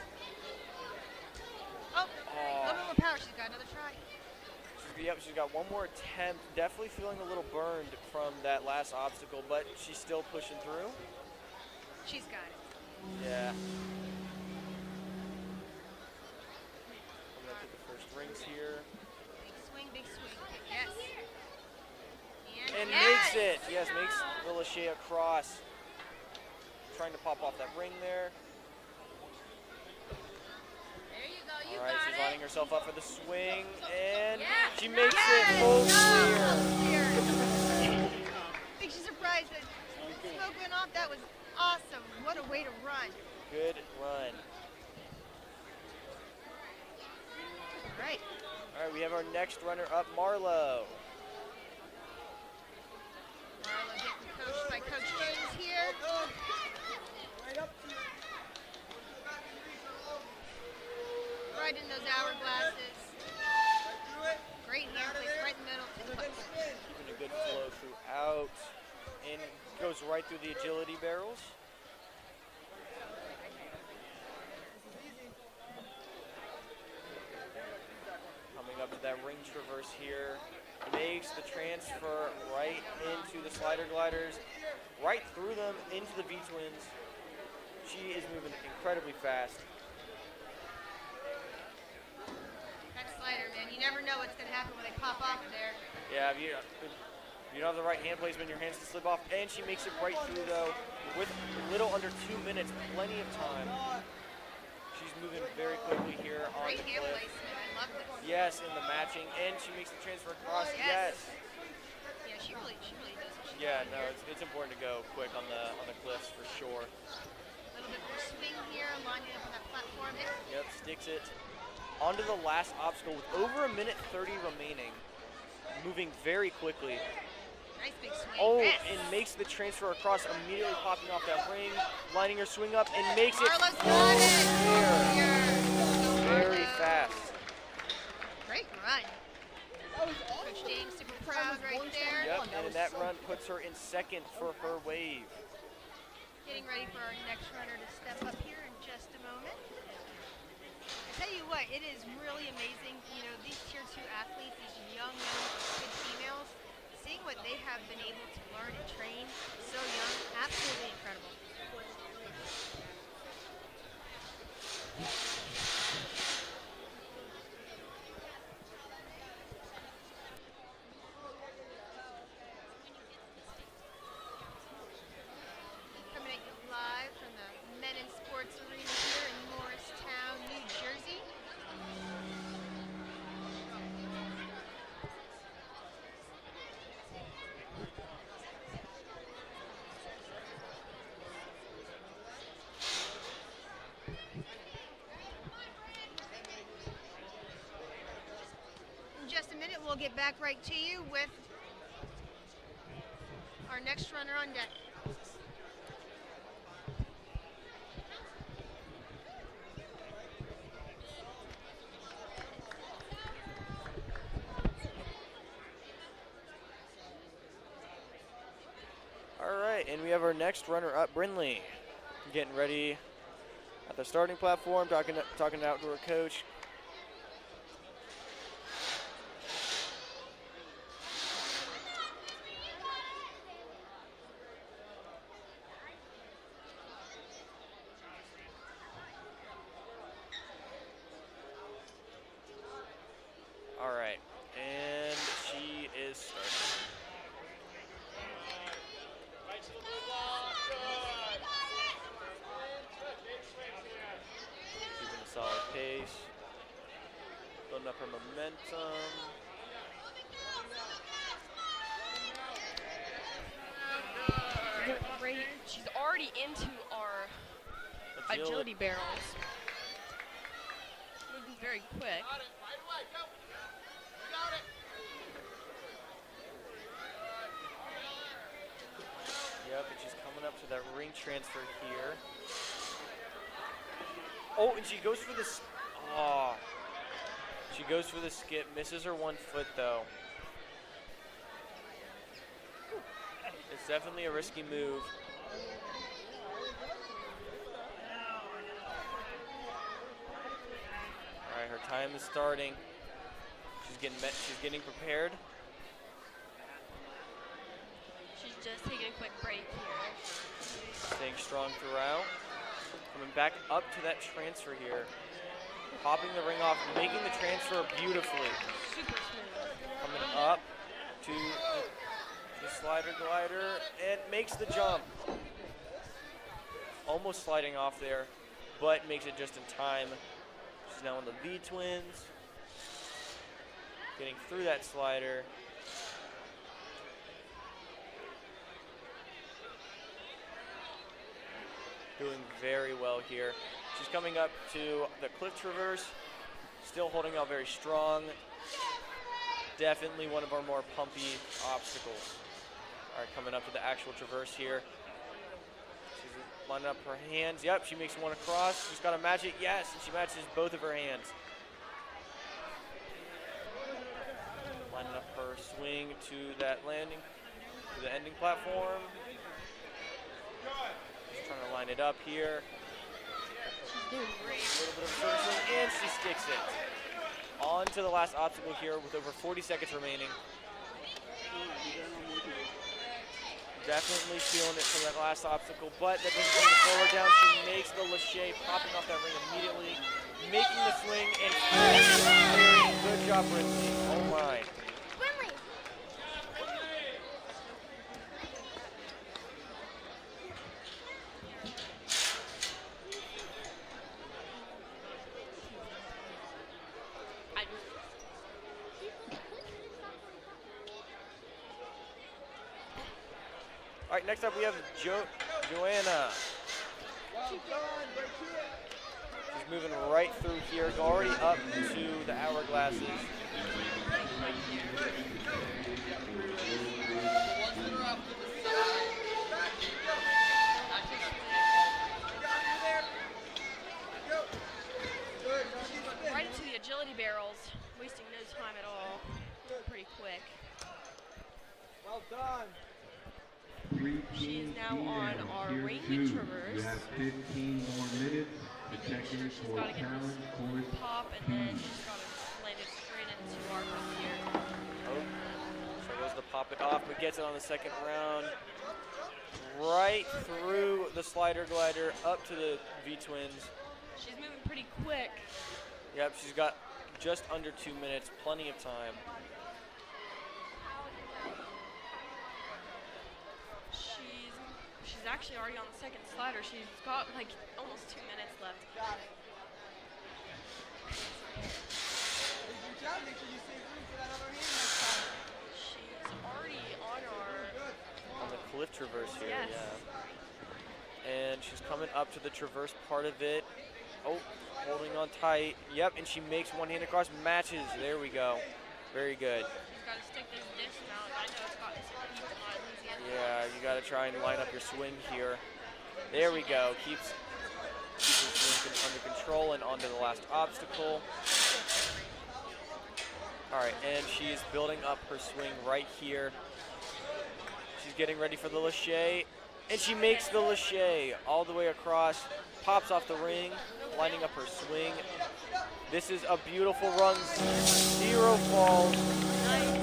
Oh, a little bit more power. She's got another try. Yep, she's got one more attempt. Definitely feeling a little burned from that last obstacle, but she's still pushing through. She's got it. Yeah. Coming up to the first rings here. Big swing, big swing. Yes. And yes! makes it. Yes, makes the lache across. Trying to pop off that ring there. There you go. You All right, got she's it. lining herself up for the swing, and Yeah. she makes Yes! it full Clear. clear. Big surprise that smoke went off. That was awesome. What a way to run. Good run. Right. All right, we have our next runner up, Marlo. Marlo getting coached by Coach James here. Right in those hourglasses. Great hand place right in the middle. Keeping a good flow throughout. And goes right through the agility barrels. Coming up to that ring traverse here. Makes the transfer right into the slider gliders. Right through them into the V-twins. She is moving incredibly fast. That slider, man. You never know what's going to happen when they pop off there. Yeah, if you don't have the right hand placement, your hands can slip off. And she makes it right through, though, with a little under 2 minutes, plenty of time. She's moving very quickly here on Great the hand cliff. placement. I love this. Yes, in the matching, and she makes the transfer across. Yes. Yeah, she really does. What she Yeah, does no, here. it's important to go quick on the cliffs for sure. A little bit more swing here, lining up on that platform. Yep, sticks it. Onto the last obstacle with over 1:30 remaining. Moving very quickly. Nice big swing. Oh, Yes. and makes the transfer across, immediately popping off that ring, lining her swing up, and makes it Marlo's got it. very fast. Great run. Coach James super proud right there. Yep, and that run puts her in second for her wave. Getting ready for our next runner to step up here in just a moment. I tell you what, it is really amazing. You know, these Tier 2 athletes, these young good females, seeing what they have been able to learn and train so young, absolutely incredible. Coming at you live from the Men in Sports Arena here in Morristown, New Jersey. In just a minute, we'll get back right to you with our next runner on deck. All right, and we have our next runner-up, Brinley, getting ready at the starting platform, talking out to her coach. All right, and she is starting. Keeping a solid pace, building up her momentum. Great. She's already into our agility barrels. Moving very quick. Yep, and she's coming up to that ring transfer here. Oh, and she goes for this. Oh, she goes for the skip, misses her 1 foot though. It's definitely a risky move. All right, her time is starting. She's getting prepared. She's just taking a quick break here. Staying strong throughout. Coming back up to that transfer here. Popping the ring off, making the transfer beautifully. Super smooth. Coming up to the slider glider and makes the jump. Almost sliding off there, but makes it just in time. She's now on the V-twins. Getting through that slider. doing very well here. She's coming up to the cliff traverse, still holding out very strong. Definitely one of our more pumpy obstacles. All right, coming up to the actual traverse here. She's lining up her hands. Yep, she makes one across. She's got to match it. Yes, and she matches both of her hands. Lining up her swing to that landing, to the ending platform. Just trying to line it up here. A little bit of a short swing, and she sticks it. On to the last obstacle here with over 40 seconds remaining. Definitely feeling it for that last obstacle, but that doesn't bring the forward down. She makes the lache, popping off that ring immediately, making the swing, and good job, Brinley. Oh my. All right, next up we have Joanna. She's moving right through here, already up to the hourglasses. Right into the agility barrels, wasting no time at all. Pretty quick. Well done. She is now on our ring You traverse. have 15 more minutes to check in She's for got to get challenge this course. pop, and then she's got to land it straight into our group here. Oh, so goes to pop it off, but gets it on the second round. Right through the slider glider, up to the V-twins. She's moving pretty quick. Yep, she's got just under 2 minutes, plenty of time. She's actually already on the second slider. She's got like almost 2 minutes left. Got it. Good job. Make sure you save room for that other hand next time. She's already on On the cliff traverse here, Yes. yeah. And she's coming up to the traverse part of it. Oh, holding on tight. Yep, and she makes one hand across, matches. There we go. Very good. She's got to stick this dismount. I know it's gotten some heat on Louisiana. Yeah, you got to try and line up your swing here. There we go. Keeps your swing under control and onto the last obstacle. All right, and she's building up her swing right here. She's getting ready for the lache, and she makes the lache all the way across, pops off the ring, lining up her swing. This is a beautiful run, 0 falls,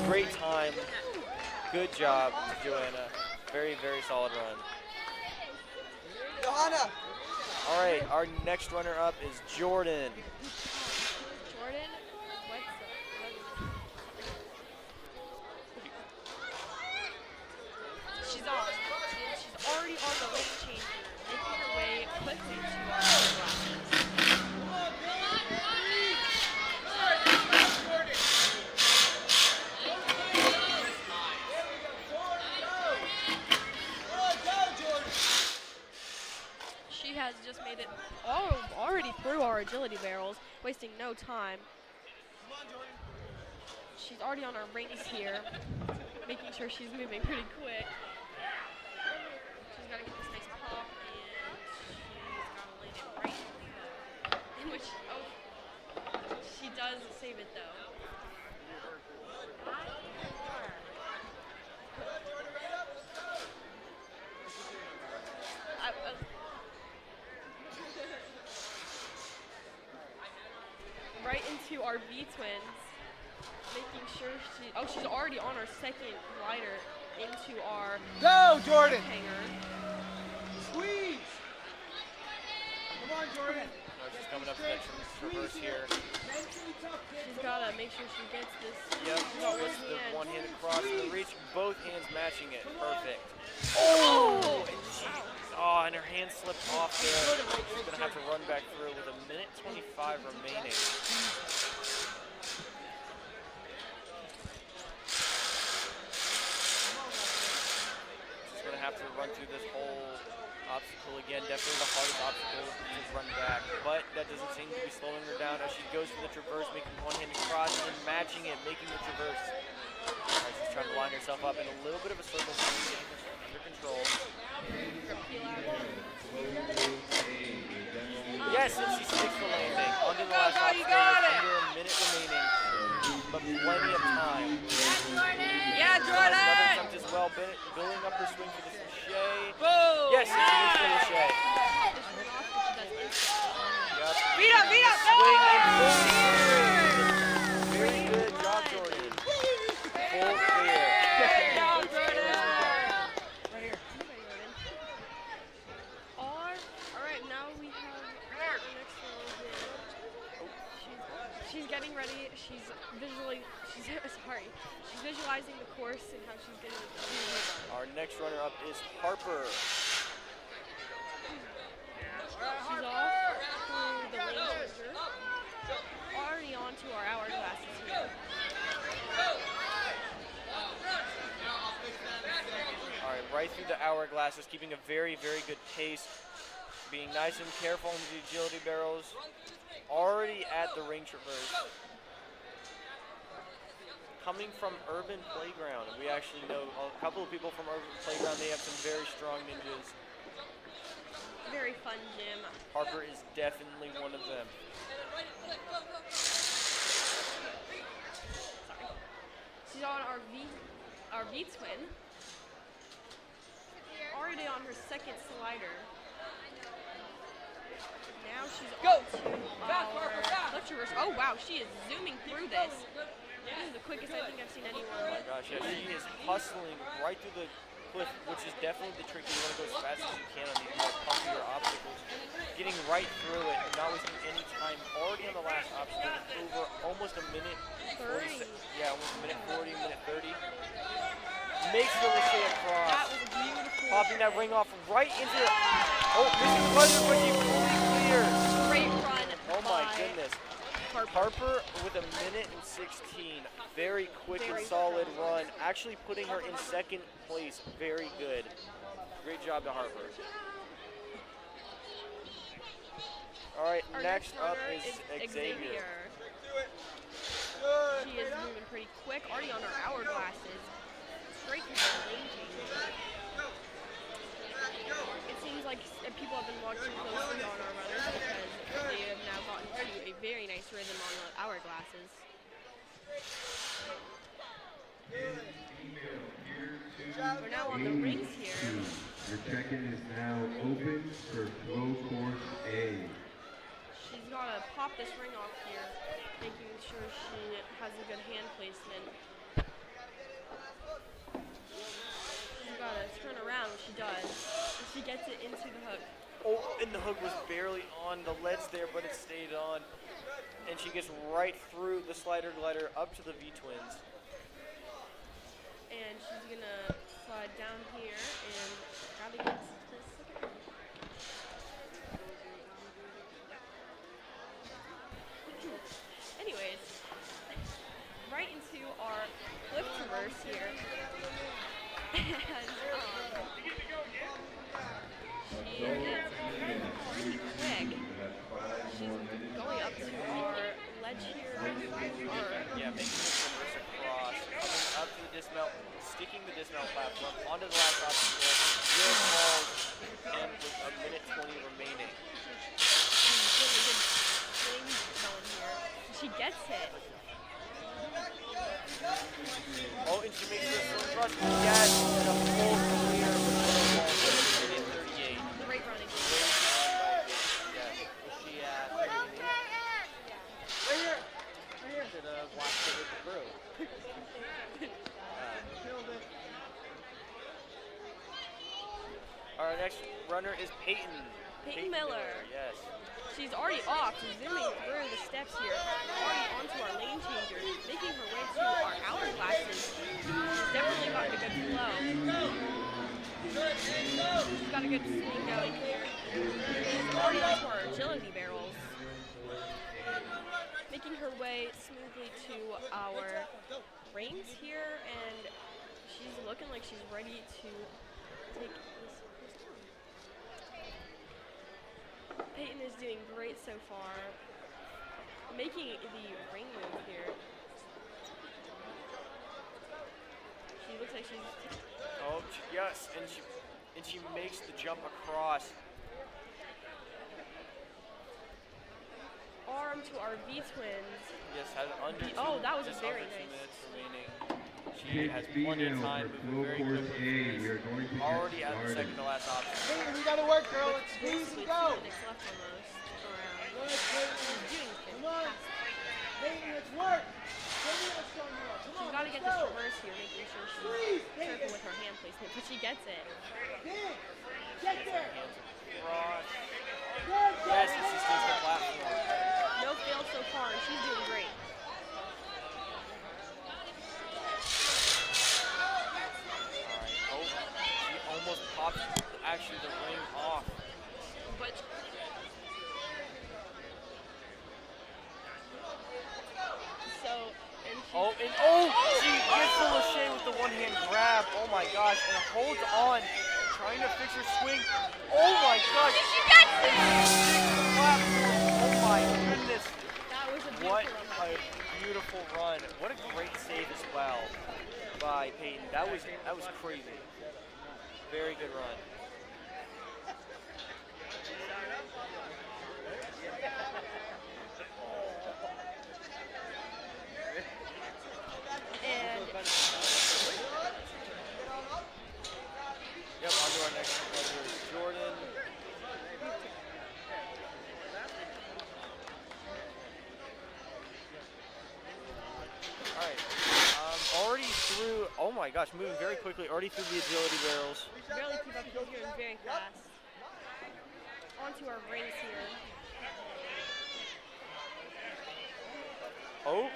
great time. Good job, Joanna. Very, very solid run. Johanna. All right, our next runner-up is Jordan. Jordan, she's on. She's already on the lane change, making her way quickly to our glasses. She has just made it already through our agility barrels, wasting no time. She's already on our rings here, making sure she's moving pretty quick. She's got to get this nice pop, and she's got to land it right in which, she does save it though. Right into our V-twins, making sure she's already on our second glider into our Go, Jordan. hanger. Squeeze. Come on, Jordan. She's coming up to that traverse here. She's got to make sure she gets this. Yep, gets the one hand across the reach, both hands matching it. Perfect. Oh! Oh, and her hand slipped off there. She's going to have to run back through with 1:25 remaining. She's going to have have to run through this whole obstacle again. Definitely the hardest obstacle to run back, but that doesn't seem to be slowing her down as she goes for the traverse, making one-handed cross and matching it, making the traverse. Right, she's trying to line herself up in a little bit of a circle, getting this under control. Yes, and she sticks the landing. Under the last obstacle, under a minute remaining, but plenty of time. Yeah, Jordan! Another attempt as well, building up her swing for this Lachey. Boom! Yes, it's an instant Lachey. Yep. Beat up, beat up! Swing and boom. Very good job, Jordan. Full clear. Good job, Jordan! Right here. All right, now we have our next girl here. She's getting ready. She's visualizing the course and how she's going to do it. Our next runner-up is Harper. She's off through the lane changer. Already on to our hourglasses here. All right, right through the hourglasses, keeping a very, very good pace, being nice and careful on the agility barrels. Already at the ring traverse. Coming from Urban Playground, we actually know a couple of people from Urban Playground. They have some very strong ninjas. Very fun gym. Harper is definitely one of them. Sorry. She's on our V twin. Already on her second slider. Now she's on to our left traverse. Oh wow, she is zooming through this. This is the quickest I think I've seen anyone. Oh my gosh, yeah, she is hustling right through the cliff, which is definitely the trick. You want to go as fast as you can on these more pumpier obstacles. Getting right through it, not wasting any time. Already on the last obstacle, over almost a minute 40. Yeah, almost a minute 40, minute 30. Makes the Lachey across. That was beautiful. Popping that ring off right into the. Oh, missing the buzzer, but you fully clear. Great run. Oh my goodness. Harper with a minute and 16. Very quick and solid run. Actually putting her in second place. Very good. Great job to Harper. All right, Our next up runner is Xavier. She is moving pretty quick. Already on her hourglasses. Straight to the lane change. It seems like people have been watching closely on our runners because they have now gotten to a very nice rhythm on the hourglasses. We're now on the rings here. Your check-in is now open for flow course A. She's got to pop this ring off here, making sure she has a good hand placement. She's got to turn around, she does. And she gets it into the hook. Oh, and the hook was barely on the leads there, but it stayed on. And she gets right through the slider glider up to the V-twins. And she's going to slide down here and gotta get to this second one. Anyways, right into our cliff traverse here. And she is pretty quick. She's going up to our ledge here. Yeah, making the traverse across, coming up to the dismount, sticking the dismount platform onto the last obstacle, zero falls, and with a minute 20 remaining. She's getting a good swing going here. She gets it. Oh, and she makes her swing thrust. Yes, and a full clear with minute 38. Great running. Yes. Was she at? Right here. Should have watched it with the crew. Our next runner is Peyton. Peyton Miller. Yes. She's already off, zooming through the steps here, already onto our lane changer, making her way to our hourglasses. She's definitely gotten a good flow. She's got a good swing going here. She's already onto our agility barrels, making her way smoothly to our rings here, and she's looking like she's ready to take this first down. Peyton is doing great so far, making the ring move here. She looks like she's. Oh, yes, and she makes the jump across. Arm to our V-twins. Yes, has under Oh, that was a just very under 2 nice. minutes remaining. She Kids has plenty of female time, for moving very flow course quickly. A. We are going to get Already at the started. second to last option. Peyton, we gotta work, girl. Let's squeeze Basically and go. 2 minutes left almost around. Good, Peyton. She's doing Come on. fantastic. Peyton, let's work. Show me how strong you are. Come She's on, got to let's get this go. reverse here, making sure she's Squeeze, careful Peyton. with her hand placement, but she gets it. Dig. Get there. Cross. Good, Yes, good, and she Peyton. stays the platform. No fail so far, and she's doing great. Oh, she almost popped actually the ring off. But so, and she, She gets the lachey with the one-hand grab. Oh my gosh, and holds on, trying to fix her swing. Oh my gosh. she gets it! The platform. Oh my goodness. That was a beautiful What run by a Peyton. beautiful run. What a great save as well by Peyton. That was crazy. Very good run. And Yep, on to our next competitor, Jordan. Alright. Already through, oh my gosh, moving very quickly, already through the agility barrels. barely keep up because you're doing very fast. Onto our rings here. Oh,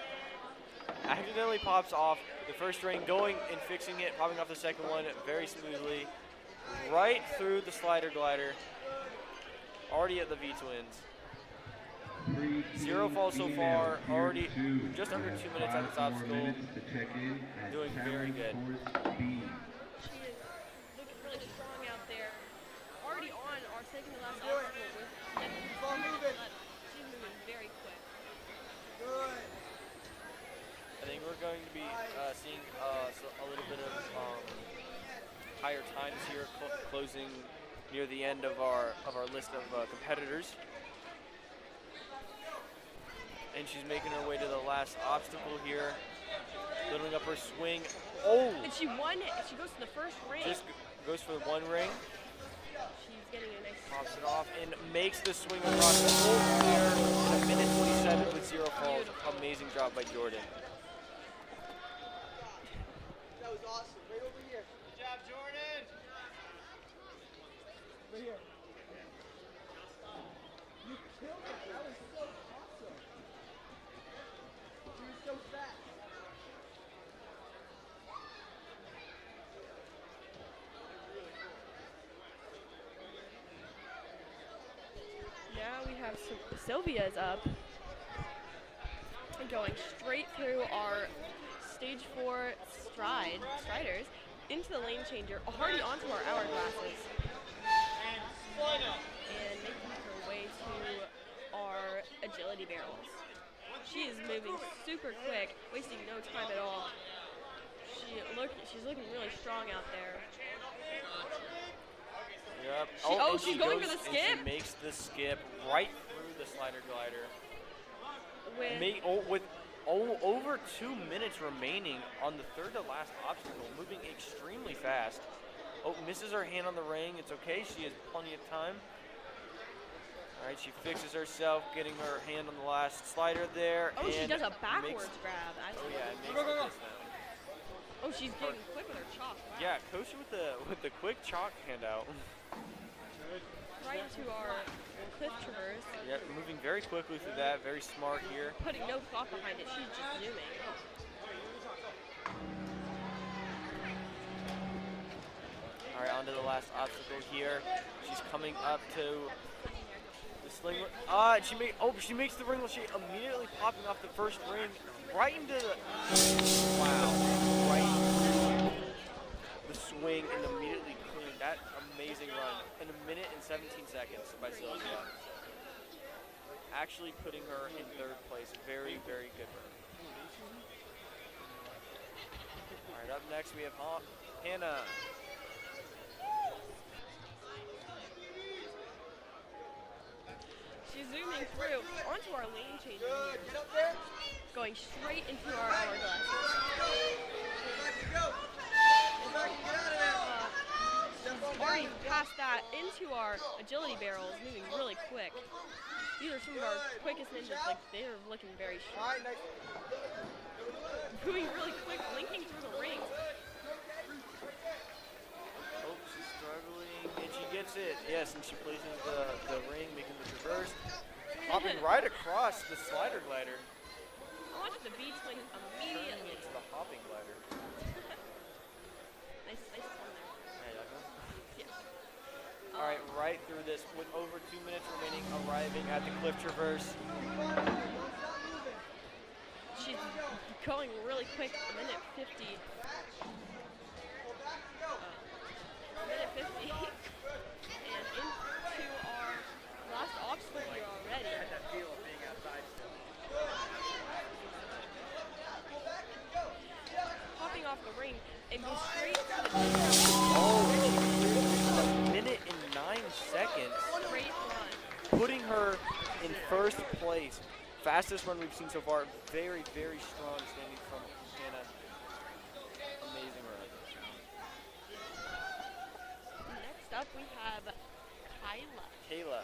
accidentally pops off the first ring, going and fixing it, popping off the second one very smoothly. Right through the slider glider. Already at the V-twins. 0 falls so far, already just under 2 minutes on this obstacle. Doing very good. She is looking really strong out there. Already on our second to last obstacle with she's moving very quick. Good. I think we're going to be seeing a little bit of higher times here, closing near the end of our list of competitors. And she's making her way to the last obstacle here, building up her swing. Oh! And she won it. She goes to the first ring. Just goes for the one ring, She's getting a nice. pops it off, and makes the swing across the whole clear in a minute 27 with 0 falls. Amazing job by Jordan. That was awesome. Right over here. Good job, Jordan. Over here. You killed it. That was so awesome. You were so fast. Now we have Sylvia's up. And going straight through our stage 4 striders into the lane changer, already onto our hourglasses. And making her way to our agility barrels. She is moving super quick, wasting no time at all. She's looking really strong out there. Yep. Oh, and she's she going goes for the and skip? She makes the skip right through the slider glider. With With over 2 minutes remaining on the third to last obstacle, moving extremely fast. Oh, misses her hand on the ring. It's okay. She has plenty of time. All right, she fixes herself, getting her hand on the last slider there. oh, she and does a backwards makes- grab. Oh yeah, and makes the dismount. Oh, she's getting quick with her chalk. Wow. Yeah, coach with the quick chalk handout. Right into our cliff traverse, Yeah, moving very quickly through that. Very smart here. putting no thought behind it. She's just zooming. All right, on to the last obstacle here. She's coming up to the sling. She makes the ring. She immediately popping off the first ring, right into the. Wow! Right into the swing and immediately clean. that amazing run in 1 minute and 17 seconds by Sylvia. Actually putting her in 3rd place. Very, very good run. All right, up next we have Hannah. She's zooming through onto our lane change here, going straight into our hourglasses. She's already passed that into our agility barrels, moving really quick. These are some of our quickest ninjas. Like, they are looking very sharp. Moving really quick, linking through the rings. Oh, she's struggling, and she gets it. Yes, and she places the ring, making the traverse. Hopping right across the slider glider. I want the V-twin Turning immediately. into the hopping glider. Nice one there. Hey, you like that? Yeah. All right, right through this with over 2 minutes remaining, arriving at the cliff traverse. She's going really quick, 1 minute 50. 1 minute 50. And into our last obstacle here already. I had that feel of being outside still. Hopping off the ring and goes straight to the Oh, she cleared 1 minute and 9 seconds. straight run. Putting her in 1st place. Fastest run we've seen so far. Very, very strong standing from Hannah. Amazing run. Next up we have Kayla.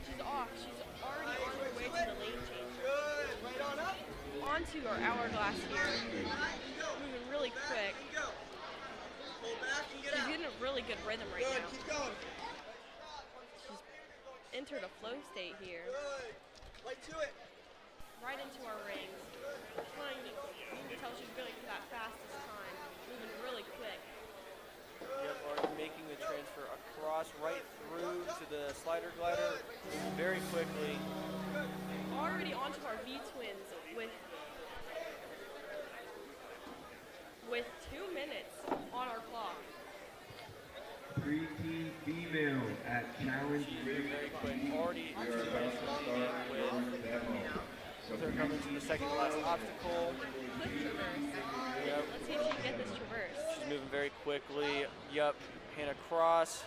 She's off. She's already on her way to the lane change. Onto our hourglass here. Moving really quick. She's getting a really good rhythm right now. She's entered a flow state here. Right into our rings. You can tell she's going for that fastest time. Moving really quick. Yep, already making the transfer across, right through to the slider glider very quickly. Already onto our V-twins with 2 minutes on our clock. Pre-team female at challenge. She's moving very quick. Already 2 minutes remaining with her coming to the second to last obstacle. Cliff traverse. Yep. Let's see if she can get this traverse. She's moving very quickly. Yep, Hannah cross.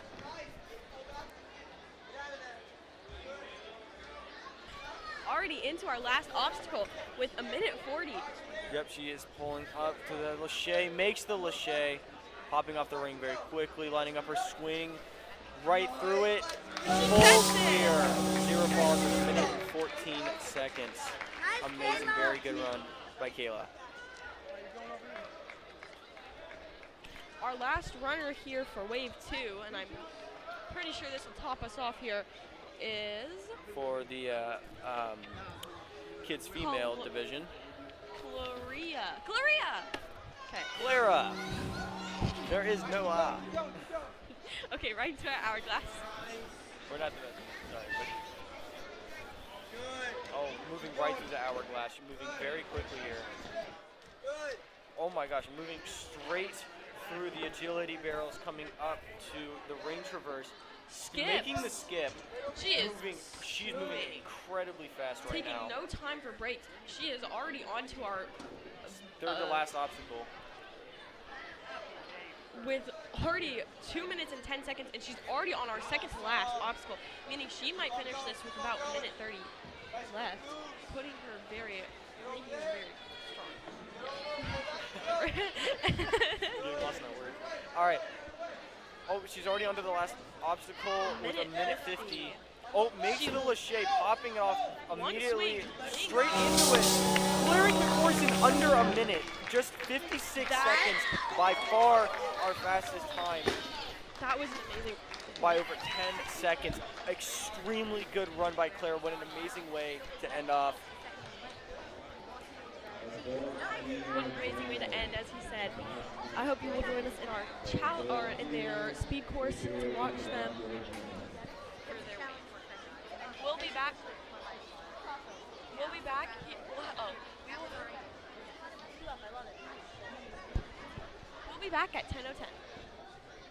Already into our last obstacle with 1 minute 40. Yep, she is pulling up to the lache, makes the lache, popping off the ring very quickly, lining up her swing right through it. Full clear. 0 falls in 1 minute and 14 seconds. Amazing, very good run by Kayla. Our last runner here for wave 2, and I'm pretty sure this will top us off here, is For the kids female division. Claria. Okay. Clara. There is no Okay, right into our hourglass. We're not the sorry. Oh, moving right through the hourglass. You're moving very quickly here. Oh my gosh, moving straight through the agility barrels, coming up to the ring traverse. Making the skip. She's moving incredibly fast right now. Taking no time for breaks. She is already onto our Third to last obstacle. with already 2 minutes and 10 seconds, and she's already on our second to last obstacle, meaning she might finish this with about 1 minute 30 left, putting her making her very strong. You lost my word. All right. Oh, she's already onto the last obstacle with 1 minute 50. Oh, makes the lache, popping it off immediately straight into it. Clearing the course in under a minute. Just 56 seconds. By far our fastest time. That was amazing. By over 10 seconds. Extremely good run by Claire. What an amazing way to end off. What an amazing way to end, as he said. I hope you will join us in our in their speed course to watch them. We'll be back. Oh, I love it. me back at 10:10.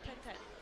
10:10.